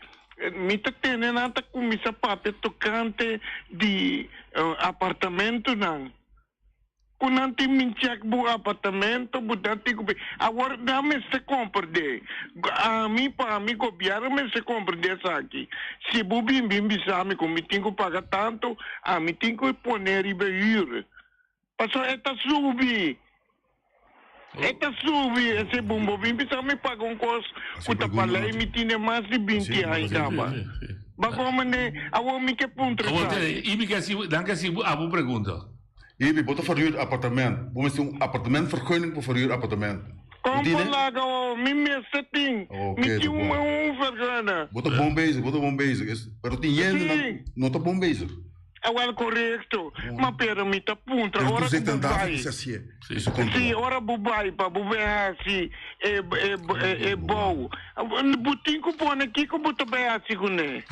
me tá tendo nada com essa papel tocante de apartamento, não. Quando não tem minchak bu apartamento, budanti ko. Agora dá-me se compreender. A mim para mim governo me se compreender aqui. Se bu bim sabe como me tenho que pagar tanto, a mim tenho que poner e beir. Passou eta subi. Esse bumbo bim sabe me pagar um costo. O tapalei me tinha mais de 20 anos dava. Bagomane, agora me que ponto. E me quer se, danke se abu pergunta. Ibi, bota verhuur appartement. We moeten een appartementvergunning voor verhuur appartement. Kom palaga, me setting. Me tinha vergunning. Bota bom bezig. Pero tinha não tá bom bezig. Agora correto. Mas pera me tá ponto. Agora sim, ora bubai para bubai assim é bom. Butinho põe aqui que bota bem assim com né.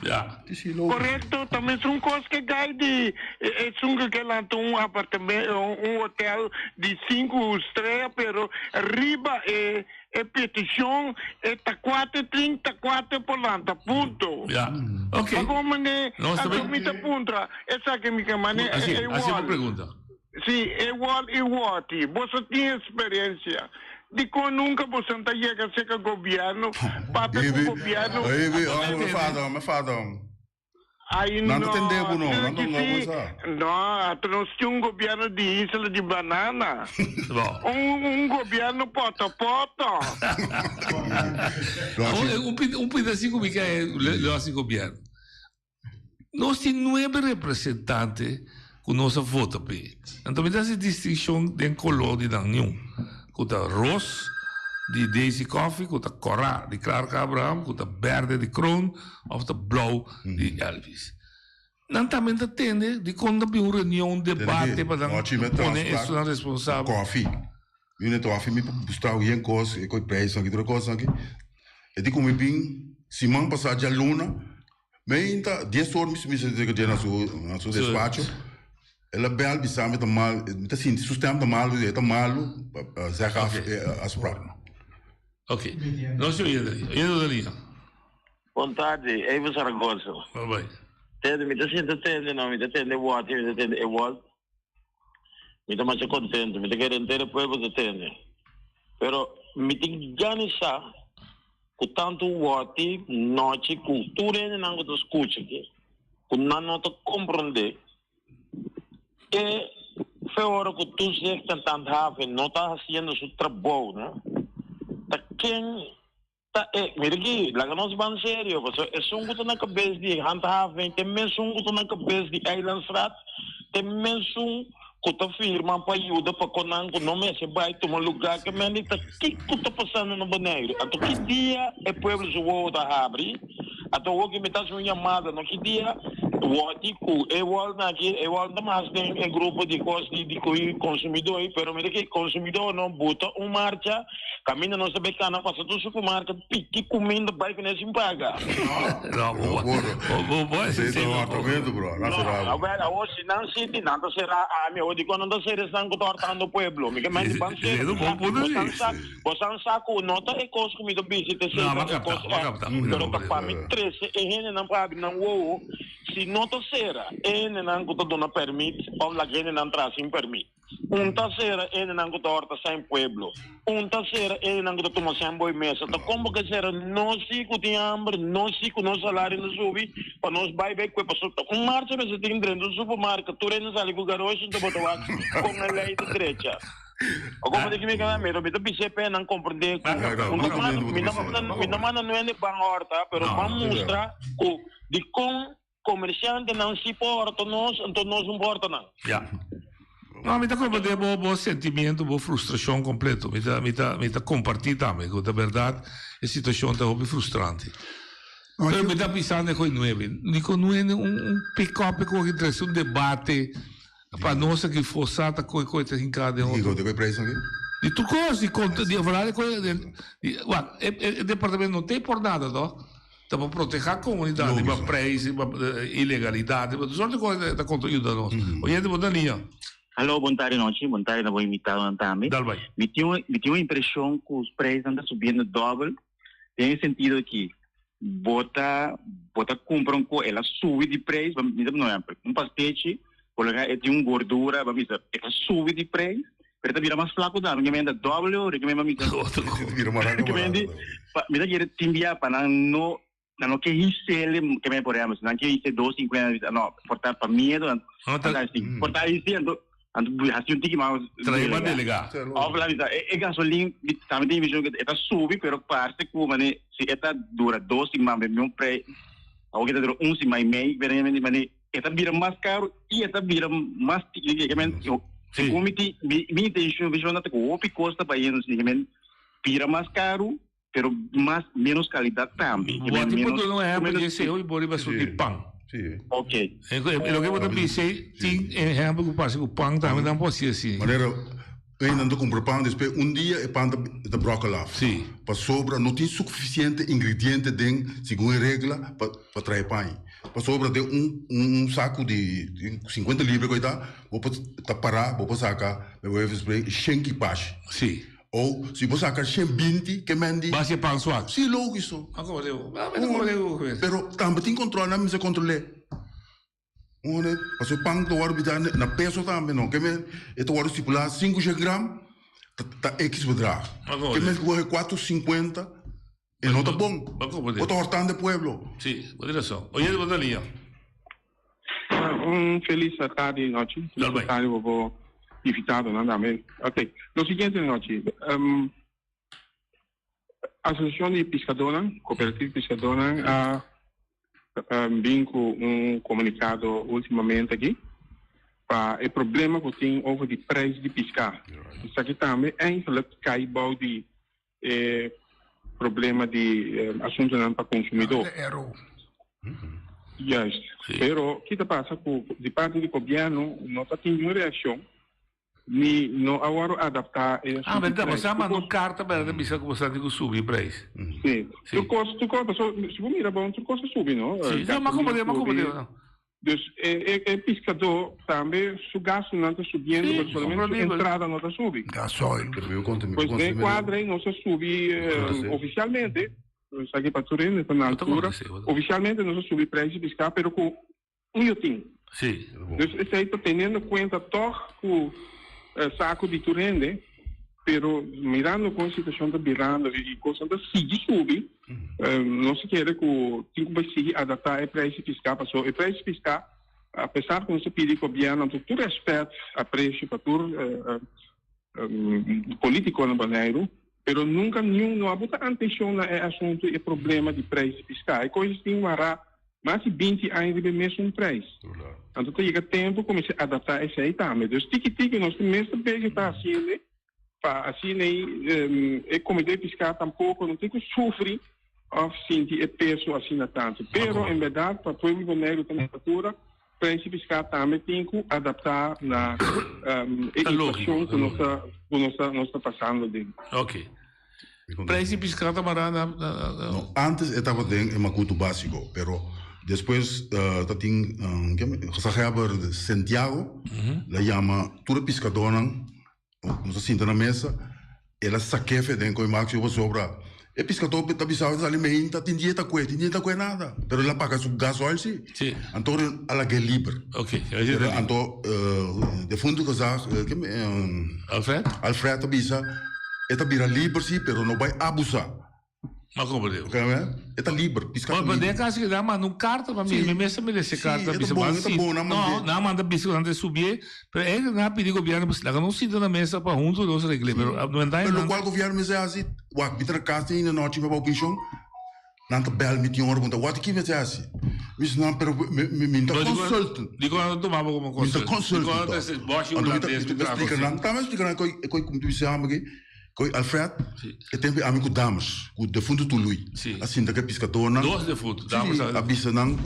Correto, também são coisas que guide são que lá tem apartamento, hotel de 5 estrelas, pero riba petição é 34 por lá, ponto. Ok. Como né? A me tá ponto. Essa que me chamane é igual. Pergunta. Sim, é igual. Você tem experiência. De quando nunca você não chega a ser governo, para o governo. Me fadam. Aí não não entendemos não nós tínhamos um governo de isla de banana. governo pota. Um pedacinho que é o nosso governo. Nós temos 9 representantes com nossa voto. Então, essa distinção de color de nenhum. Com a Ross, de Daisy Coffee, com a Cora, de Clark Abraham, com a Verde de Kroon, ou a Blauw, de Elvis. Não também atende de quando há uma reunião, debate, para poner isso na responsável. Coffee. Eu não estou me buscar alguém coisa, eu preço aqui, outra coisa aqui. E de como bem, se man passar de luna, bem, 10 horas me se diga na sua despacho. Ela bel bisa met mal, met assim, sistema mal, é malo, zeggen afspraken. Ok. Não se ouvia dali. Boa tarde, Evo Saragossa. Bye. Tende, me tende, não, me tende what, me tende what. Me tá mais contente, me quer entender o povo de tende. Pero me tem ganhar com tanto what, noite, cultura, não que tu escuta aqui. Com não te compreender. E foi hora que tu se tentando fazer, não está fazendo seu trabalho, né? Tá quem tá mira aqui, lá que nós vamos sério, porque é só um que na cabeça de handhaven, tem mesmo um que na cabeça de Eilandstraat, tem mesmo um que tá firma para ajuda para conan que não me se vai tomar lugar que me tá que tá passando no Bonaire. Então que dia é povo jogo da abre, então o que me tá sendo chamada no que dia Watiku, igual mais tem um grupo de coisas de consumidor, pero mira que consumidor não bota marcha, caminha não sabe que não passa do supermercado, pique comendo vai que não se paga. Não, esse é um argumento, bro. Não, hoje não se nada será a minha, hoje quando não será estão cortando o pueblo, me que mais bom ser. Você não saco nota é coisa comida visita se pero para mim 13 e não para não o se nota será ele não que dona permite ou lá que não traz sem permite terceira ele não que horta sem pueblo terceira ele não que toma sem boi mesa então como que será nós se que tem hambre nós se que nosso salário não sobe para nós vai bem que passou marcha mas tem dentro do supermercado tu não sai com garoto então botou com a lei de direita. Como diz que me ganha, me PCP não compreende. Me não manda não é de ban horta, pero vamos mostrar que de com comerciante não se porta nós, então nós não porta não. No, mi dá como de bom sentimento, boa frustração completo. Me dá compartilhar também, que da verdade a situação está muito frustrante. Pero me dá pensando em coisa nova. Nico não é pick-up com que traz debate para nós que forçata coisa em cada um. Digo, deve preço aqui. E tu coisa, de verdade, o departamento não tem por nada, não? Tá para proteger a comunidade, para preço, ilegalidade, mas só de coisa da conteúdo da nós. Olha, de botaninha. Alô, boa tarde, na vou imitar o também. Me tinha uma impressão que os preços andam subindo dobro. Tem sentido que bota compram com ela sube de preço, não é? Um pastete, colocar tem gordura, ela sube de preço. Pero vira mais flaco da, recomenda doble, recomenda mais. Vira mais flaco. Recomenda, me dá que timbia para não que hisele que me por exemplo, não que hise 250, não, portar para medo, portar hise ando assim que mais. Traíba delegar. Obla vida, gasolina, também tem visão que está sube, pero parte como né, se está dura 2 mais meu preço, ou que dura 1 mais meio, veramente mane, está vira mais caro e está vira mais que como minha intenção é que o custa para eles, vira mais caro, pero menos qualidade também. O tipo não é para esse eu e boriba de pão. Ok. É o que eu vou dizer, tem exemplo que passa com pão também não pode ser assim. Maneira, ainda não compro pão, depois dia é pão da brócola. Sim. Para sobra não tem suficiente ingrediente dentro, segundo a regra, para trazer pão. Para sobra de saco de 50 libras, coitado, vou parar, vou sacar, vou fazer 100 equipagens. Sim. Ou se você sacar 120, que mendi. Vai ser pão suave. Sim, logo isso. Pero também tem controle, não me controlar. Parce que pão do ar na peso também não, que me este ar estipular 5 gramas, tá X bedrag. Que me corre 4,50. E não tá bom. Outro hortão de pueblo. Sim, pode ser. Oye, Botalinha. Feliz tarde, noite. Feliz tarde, vou invitado, nada mais. Ok. No seguinte, noite. A Associação de Pescadores, Cooperativa Pescadora, vem com comunicado ultimamente aqui para o problema que tem over de preço de pescar. Isso aqui também é eigenlijk cai de problema de assunto não para consumidor. Justo. Pero o que passa com de parte do governo não está tendo uma reação nem não agora adaptar. Mas você manda carta para a missa que você tem que subir preço. Sim. Tu costa se você mira bom, tu costa subir, não? Sim. Mas como deu? Dus pescador também o gasto não está subindo, mas somente a entrada não está subindo. Gasoil. Pois nem quadra não se sube oficialmente, aqui para Turene, na altura, oficialmente não se sube preço de pescar, mas com iotim. Sim. Dus isso aí está tendo em conta todo o saco de Turene, pero mirando com a situação da virando e coisa da seguir subir, não se quer que o tipo vai seguir adaptar o preço fiscal, passou o preço fiscal, apesar que não se pede que o governo tem todo respeito a preço para todo político no Baneiro, pero nunca nenhum não abuta atenção no assunto e problema de preço fiscal, e coisas tem uma mais de 20 anos de mesmo preço. Então chega tempo começar a adaptar isso aí também. Então tique nós mesmo bem está assim, assim nem a comunidade fiscal tampouco não tem que sofrer ou sentir o peso assim na tanto. Pero em verdade para o povo brasileiro tem temperatura, preço fiscal também tem que adaptar na inflação que nós está passando dentro. Ok. Preço fiscal está marando. Antes estava dentro em Macuto básico, pero depois tem o Santiago, la chama toda pescadora. Não se senta na mesa, ela saquefe dentro do máximo sobra. E pescador está bisado de alimento, tem dieta com nada. Mas ela paga o gasóleo, sim. Então, ela é livre. Ok. Então, de fundo que Alfred? Alfred bisa, ela vira livre, sim, mas não vai abusar. Mas como deu? Está livre. Mas é caso que dá, mas não carta para mim, mesmo me desse carta. Não, manda bisco antes de subir, mas é que não pedir governo, mas não se dá na mesa para juntos não se regle, mas não dá. Mas qual governo me diz assim, o que me casa ainda não tive a opinião, não te bel me tinha uma pergunta, o que me diz assim, Não, pero me consultant. Digo quando tomava como consultant. Digo quando esse boche holandês me grava. Também explica como tu chama aqui. Alfred, eu tenho amigo damas, o de fundo do Lui. Assim, da pescador não. Dois de fundo, damas. A bisa não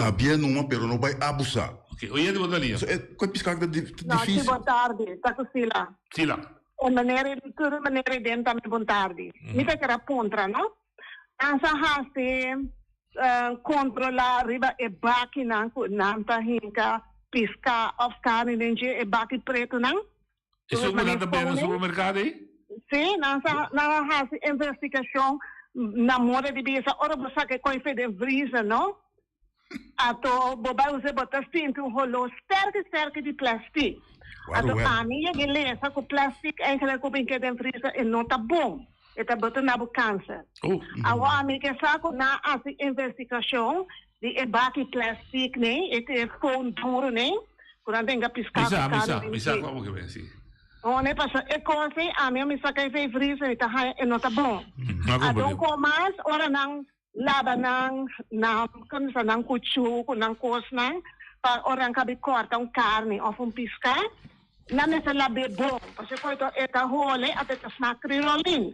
abria numa, pero não vai abusar. Ok, hoje é de boa linha. Com a pescada difícil. Boa tarde, tá com Sila. Sila. A maneira dentro também boa tarde. Me tá que era contra, não? Asa hasi controlar riba e baki não tá hinka pisca of carne dentro e baki preto não? Isso é nada bem no supermercado aí? Sim, na investigação na moda de bisa, ora você que coisa de vrisa, não? Ato boba use botar tinto rolo sterk de plástico. Ato a minha beleza com plástico é que com brinquedo de vrisa e não tá bom. Eta botar na câncer. A amiga saco na assim investigação de ebaki plástico, né? Ete phone duro, né? Quando tem que piscar. Misa, como que vem assim? Ne passa e cose a mim me saca e vrisa e tá não tá bom. Então comas ora não lava não como se não cuchu não cos não para ora cabe corta carne ou piscar não me se lave bom porque coito eta role até tá smakrolin.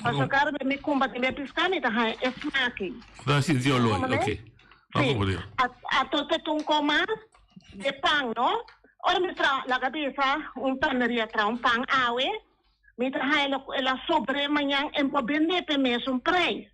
Parce carne me combate me piscar me tá é smaki. Dá sim diolo, ok. Vamos a tote tu comas de pão, não? Ora mi tra la cabeça paneria tra pão awe mi tra ela sobre manhã em para vender per mesmo preço.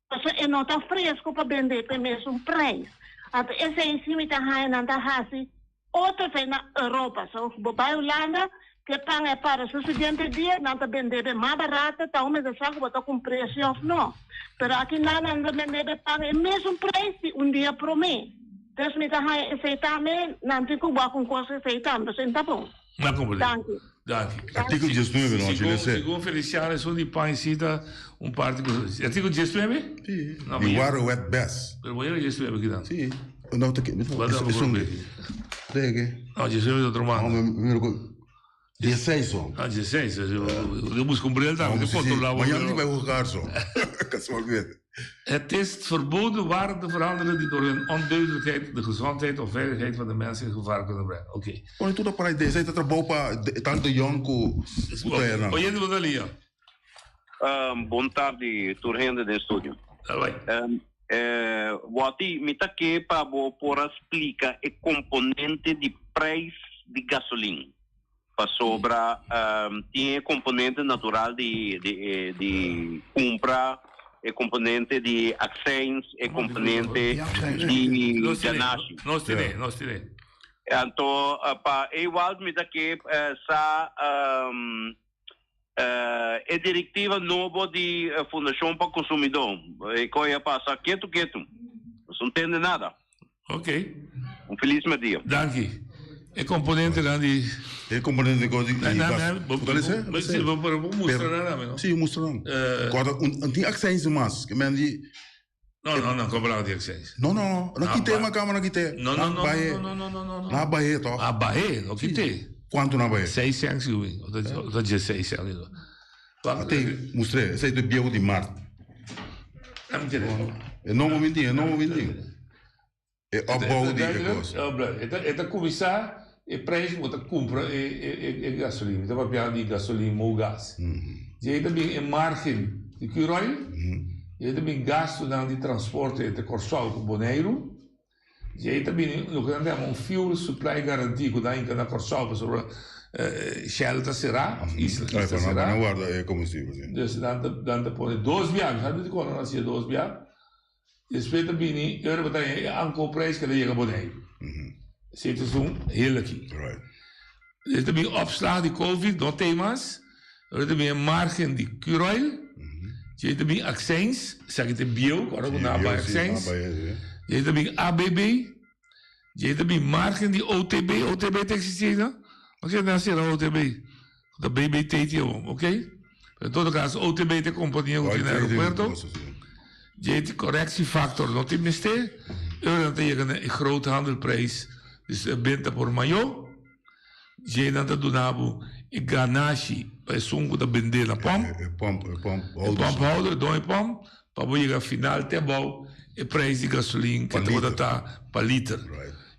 Porque é não tá fresco para vender per mesmo preço. Até esse em cima tá não tá assim. Outra vez na Europa, so bobai Holanda que pão é para o seguinte dia não tá vender mais barato, tá uma das coisas botar com preço não. Pero aqui não vender pão é mesmo preço dia pro mês. Terus minta aceitame nanti ku buat com coisa aceitame, mas tá bom. Não compreendo. Artigo 19 não, Segundo Feliciano, sou de pancita parte. Artigo 19? Sim. The water wet best. Pero voy a 19 aqui não. Sim. Não tá aqui. Isso não, 19 é outro mano. 16 só. 16. Eu busco bril daar. Maar jij niet bij elkaar zo. Casualmente. Het is verboden waarden te veranderen die door hun onduidelijkheid de gezondheid of veiligheid van de mensen in gevaar kunnen brengen. Oké. Quando tudo para aí, você trabalha para tanto Jonko. Oye, de Bodalia. Boa tarde, Turrende de estúdio. Wati, me tá aqui para por explicar o componente de preço de gasolina. Para sobra, tem componente natural de compra, e componente de accents, e componente de ganache. Nós tirei. Então, para igual me daqui é diretiva nova de Fundação para Consumidor. E coisa passa quieto. Não entende nada. Ok. Feliz dia. Danke. É componente grande. É componente de coisa de mas vamos mostrar não? Sim, mostrando. Quando tem accents mais, que men die. Não, comprar de accents. Não, aqui tem uma câmera aqui tem. Não. Na Bahia, toh. A Bahia, aqui tem. Quanto na Bahia? 6 cents, eu tô 16 cents. Até mostrei, esse é do Biel de Marte. Não me menti. É opbouw die coisa. É começar e preço que você compra é gasolina. Então, para de gasolina ou gás. E aí também é margem de curoil. E aí também gasto de transporte entre Corsol e Bonaire. E aí também nós temos fuel supply garantia que dá em cada Corsol sobre Shell será, Isla será. Não guarda é combustível. Então, depois 2 viagens, sabe de quando nós tínhamos 2 viagens? Depois também eu botei anco preço que ele chega Bonaire. Zit er zo'n heel aqui. Er is também opslag de COVID, não tem mais. Er is também margem de curoil. Er is também accents, zeg het bio, agora vou dar para accents. Er is também ABB. Er is também margem de OTB. OTB tem que existir, não? O que é nascer OTB? Da BBT, ok? Em todo caso, OTB tem companhia no aeroporto. Er is correctiefactor, não tem ministério. Er is een grote handelprijs. Dus benta por maior, je dan te doen hebben een ganache bij zongo te binden na pom, pomphouder, doe pom, para você chegar final te bom e preço de gasolina que toda tá para litro.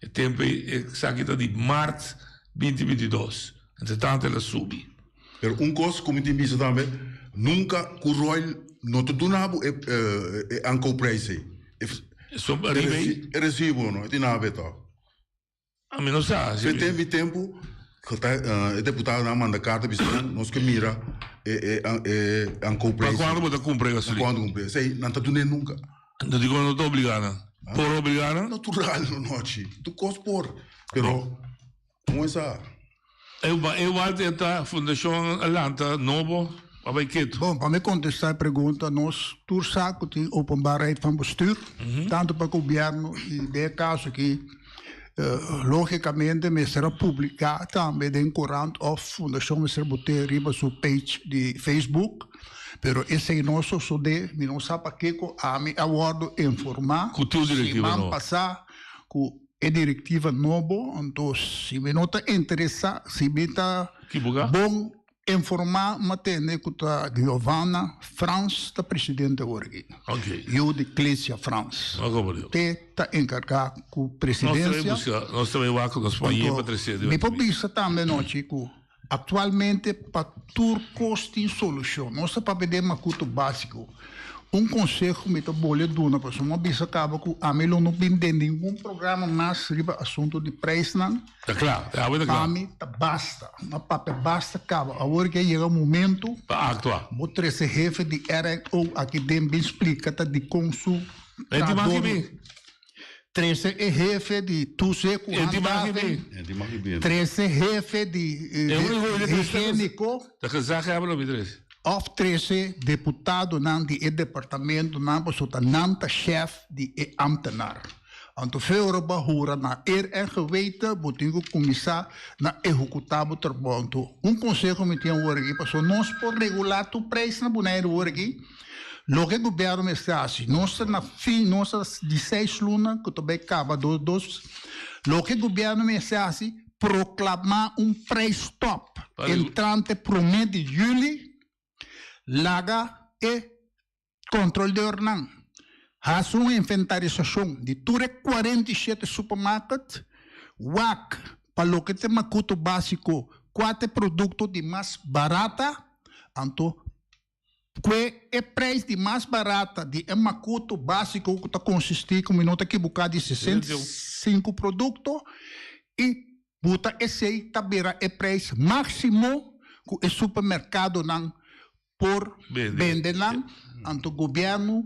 E tempo exacto de março 2022. Entretanto ela sube. Pero coisa como tem visto também, nunca corroi não te donavo anche o preço. É recibo, não? É nada beto. A mim não sabe. Se tem tempo, o deputado não manda carta, nós que mira anche o preço. Mas quando você compra gasolina? Quando compra, sei, não está donando nunca. Não digo não estou obrigado. Por obrigado? Natural, não, tu costa por. Pero, como é essa? Eu vou tentar a Fundação Atlanta Novo. Bom, para me contestar a pergunta, nós torçamos que a openbaarheid van bestuur, tanto para o governo e de caso que, logicamente, será publicado também em Courant of Fundação Mr. Boter riba sua page de Facebook, pero esse é nosso sode, me não sabe que a me aguardo informar, se vão passar com a diretiva nova, então se me não interessa, se me está bom informar, matene que a Giovanna France, a presidente hoje. Eu de Igreja France. Está encarregado com a presidência. Nós também vamos com a Espanha para trazer. Me pode também, não, Chico. Atualmente, para tudo custo solução. Nós para pedir uma coisa básico. Conselho me está bolha duna, porque uma vez acaba com a Melo não vende nenhum programa mais sobre assunto de preço, não. Tá claro, Para mim, basta. Uma papel basta, acaba. Agora que chega o momento, para actuar. Vou trazer chefe de RO aqui dentro, explica, tá de consul. É de mais 13 é chefe de Tuse, 13 chefe de higiênico. Tá casado, é para 13. Of 13 deputado nan die departamento nan besota nanta chef die ambtenaar. Anto veel bahura na en geweten botingo commissar na executável trabalho. Conselho me tem worgi passou nós por regular tu preço na boneiro worgi. Lo que governo me assim, nós na fim nossa de 6 luna que também acaba dos. Lo que governo me assim proclamar preço top entrante pro mês de julho. Laga e controle de ornan. Há uma inventarização de tudo 47 supermercados. WAC, para o que tem macuto básico, 4 produtos de mais barata. Então, que é preço de mais barata de macuto básico que está consistir com minuto que buscar de 65 produtos e buta esse aí tabera é preço máximo que o supermercado não por venderla, anto governo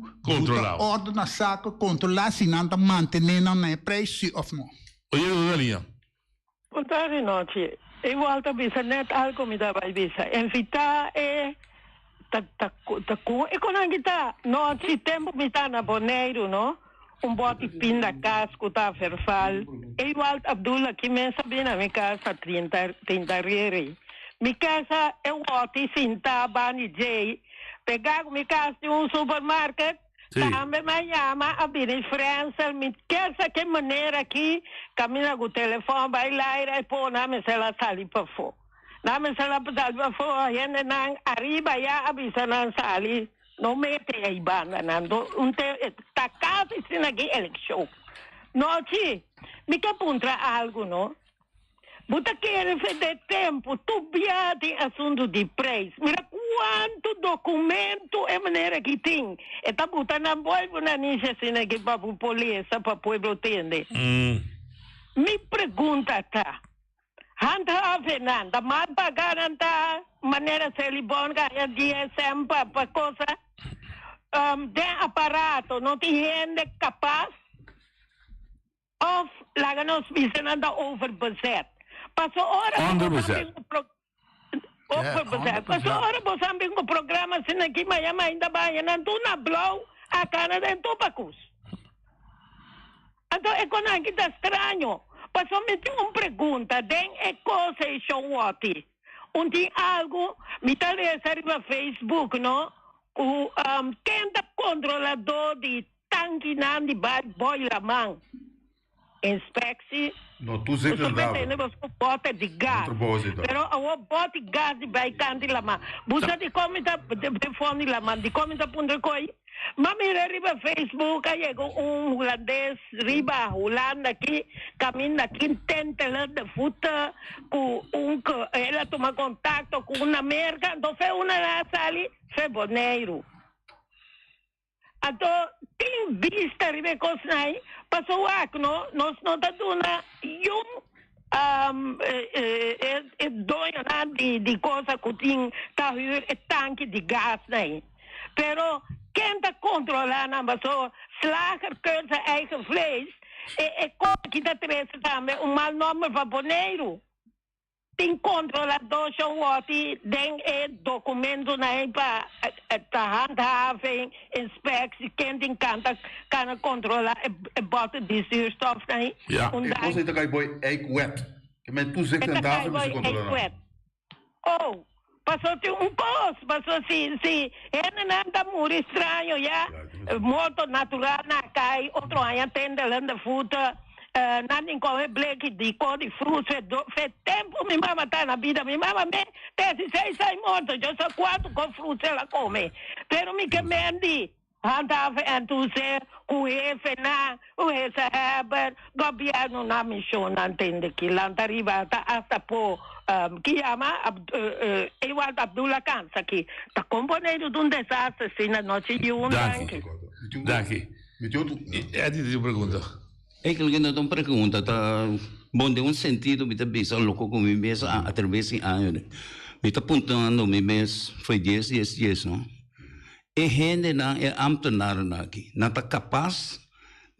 ordena saco controlar se não manter na preço ou não. Oi, Rosalia. Boa noite. Eu volto a dizer net algo me dá para dizer. Evitar é e quando kita no se tempo me está na boneiro, no? Bote pinda casco tá ferfal. Eu volto Abdullah que me sabe na minha casa 30 reais. Mi casa é um ótimo cinta bani jay. Pegar mi casa de supermercado. Também me chama a diferença. Mi casa que maneira aqui camina com o telefone vai lá e pô na me se la sali para fora. Na me se la sali para fora. Ainda não arriba já avisa não sali. Não mete aí banda não. Tá casa assim aqui eleição. Não ti. Mi que puntra algo não. Buta querer fazer tempo, tu viaja assunto de preço. Mira quanto documento é maneira que tem. E tá botando na boa na nicha assim que para a polícia, para o povo entender. Me pergunta tá. Hanta a Fernanda, mal pagar anta maneira se ele bom ganha DSM para coisa. Tem aparato, não tem gente capaz. Of lá nós visando overbudget. Passou hora passou hora você um programa assim aqui mas ainda vai não tu na blow a cara de tobacos. Então é quando que tá estranho. Passou me tem uma pergunta tem é coisa e show what. Tem algo me tá lendo no Facebook, não? O quem tá controlador de tanque nan de boiler man. Inspeção. Não, tu sempre andava. Você bota de gás. Pero a bota de gás de vai canti lá, mas você de como tá de fome lá, mas de como tá pondo coi. Ma mira riba Facebook, llegó un holandés riba Holanda aquí, camina aquí intenta de futa, ela toma contacto con una merca, entonces una sali fe boneiro. Então, tem vista riba cosnai, passou no, nós não tá duna doina de coisa que tem tá tanque de gás né. Pero quem tá controlando a pessoa, slager keurt zijn eigen vlees, como que tá três também um mal nome para boneiro. Tem controlador que tem documento para handhaving, inspectie, quem tem kan controlar bota de zuurstof. Ja, ik kan je boy wet. Je bent toezicht en tafel moet je controleren. Oh, passou posto, passou se anda muito estranho, já, muito natural na cai, outro ano atende lá na fruta. Nada em qualquer bleque de cor de frutos, fez tempo minha mama está na vida, minha mama me 16 sai morto, eu só 4 com frutos ela come, pero me que mendi, handava entusiasmo, o jefe na, o Heber, governo na missão, não entende que lá arriba está hasta por que chama igual Abdullah Khan, aqui, está compondo de um desastre, assim, na noite de Daqui. É de pergunta. Eigenlijk na een pergunta, bom de sentido, me bisa louco com mês através de ano. Me tá apontando mês foi 10, não? E gente não é ambtenaar aqui, não tá capaz,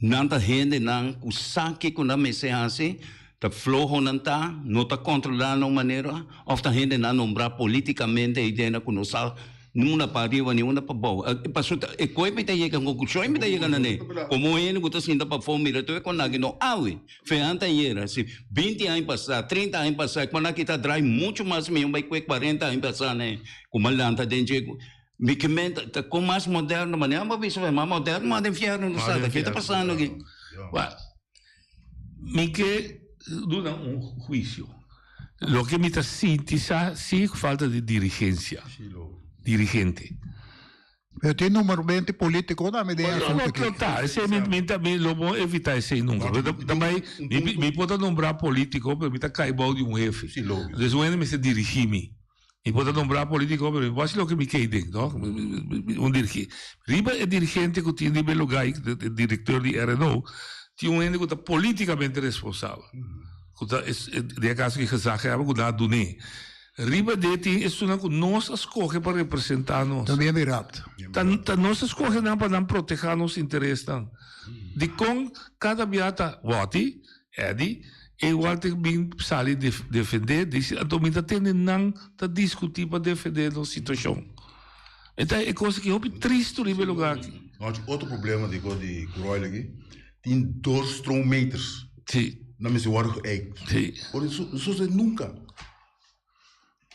não tá gente não o saque com a mesa assim, tá flojo não tá controlando de maneira, ou tá gente não nombrar politicamente ideia com nós numa pariwa ni una pabaw pasut koy mi tayo kang conclusion mi tayo kana ne como ele gusto sinda pa fomira to con nagino awi fe antayera si 20 anos passar 30 anos passar quando kita drive muito mais me vai 40 anos passar né como lanta dentro me comenta tá com mais moderno maneira mas isso é mais moderno mas de inferno não sabe que tá passando aqui me que dura juicio lo que me está sintiza sí falta de dirigencia dirigente. Pero tem número 20 político da ideia. Não tá, esse também lo vou evitar esse número. Também me pode nombrar político, pero me tá caibal de jefe. Después me se dirigir-me. Me pode nombrar político, pero pode ser o que me quede, não? Dirigente. Riba é dirigente que tem nível lugar, diretor de RNO, tem gente que está politicamente responsável. De acaso que gezag hebben, que dá doné. Riba deti é uma que nós escolhe para representar nós. Também é verdade. Nós escolhe não para proteger nossos interesses. De com cada biata voti, igual tem bem sali defender, diz a domina tem não tá discutir para defender a situação. Então é coisa que é muito triste no lugar aqui. Outro problema de Kuroil aqui, tem 2 stroommeters. Sim. Não me se warg eik. Sim. Por isso nunca.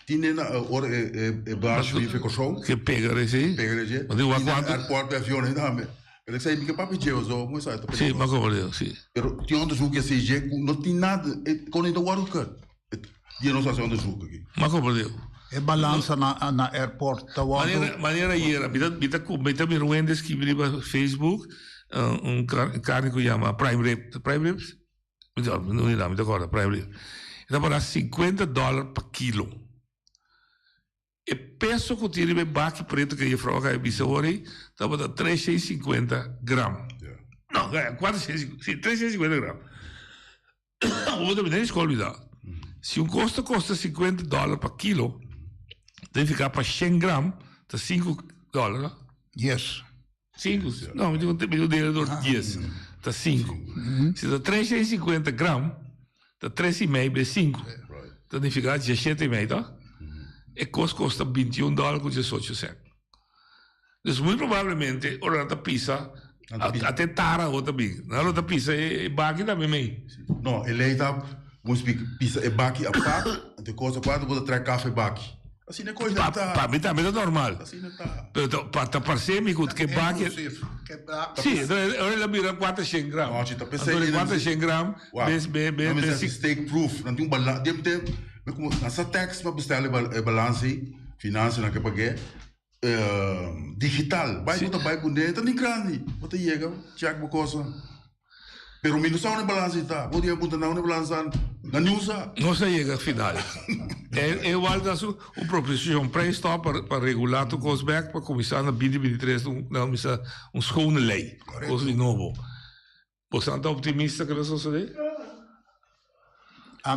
Tiene ora baas vive com que pega sim mas eu quando airport de avião ainda ele sai que papo de eu muito sai sim mas como eu sim pero tem onde julga se je não tem nada com ainda o que dia não sei onde julga aqui mas como eu é balança na airport da maneira era bita me ruendes que vive Facebook carne que chama prime ribs não me acordo prime rib dá para $50 per quilo. E peso que tira o baque preto que eu falo que é bisawari, estava a 350 gramas. Não, 350 gramas. O também nem escolhe. Se custa $50 per quilo, tem que ficar para 100 gramas, está $5. Yes. 5? Não, eu digo dele 10. Está 5. Se dá 350 gramas, está 3,5 vezes 5. Então tem que ficar 17,5, tá? E custa $21,18. Então, muito provavelmente, a outra pizza, até tara outra big. A outra pizza é baki também. Não, ele está, vamos pizza é baki a parte, de coisa quando você traz café baki. Assim não é coisa não tá. Para mim também é normal. Assim não tá. Para parecer me que baki. Sim, então ele vira 400 gramas. Não, tá pensando 400 gramas. Bem, steak proof, não tem balanço, nessa tax para bestar a balança, finanças na que paguei, digital. Vai botar vai bonita, nem grande. Bota chega, check uma coisa. Pero mi não sabe onde balança está. Podia botar na onde balança na newsa. Não se chega final. Eu acho que a proposição pré-está para regular o cosback para começar na 2023 uma schone lei. Coisa de novo. Você está optimista que isso sucede?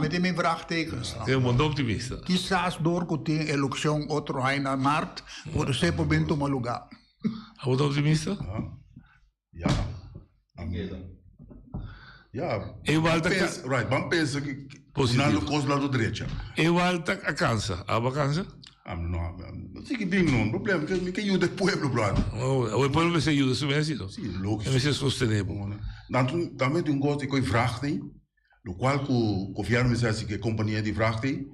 Met die mijn vraagtekens. Eu muito optimista. Quizás door que tem eleição outro ano na março, por ser por bem tomar lugar. Muito optimista? Ja. Right, vamos pensar que positivo. Coisa lá do direita. Eu alta a cansa, a vacança? Não sei que bem não, problema que ajuda o povo, brother. O povo vai ser ajuda submersivo. Sim, lógico. Vai ser sustentável. Também tem um gosto de vraag tem. No qual o governo diz que a companhia de vraag tem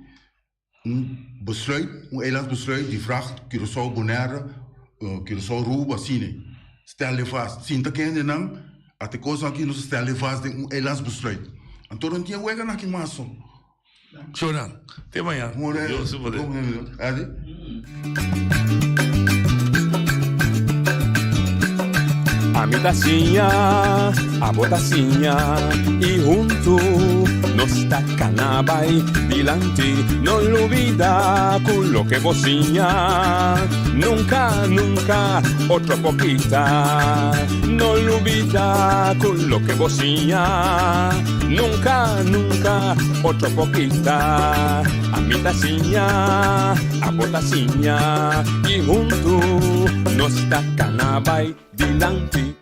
besluit, eiland besluit die vraag que só Bonaire, que só Ruba, assim, stellen vast. Sinta que ainda não, até coisa aqui não stellen vast de eiland besluit. Então não tinha wega na que mais. Choran, até amanhã. Eu sou poder. A mi tacinha, a botacinha e junto nos tacanabay dilante, no olvida con lo que vocinha. Nunca, nunca, otro poquita, no olvida con lo que vocinha. Nunca, nunca, otro poquita. A mi tacinha, a botacinha y junto nos tacanabay dilante.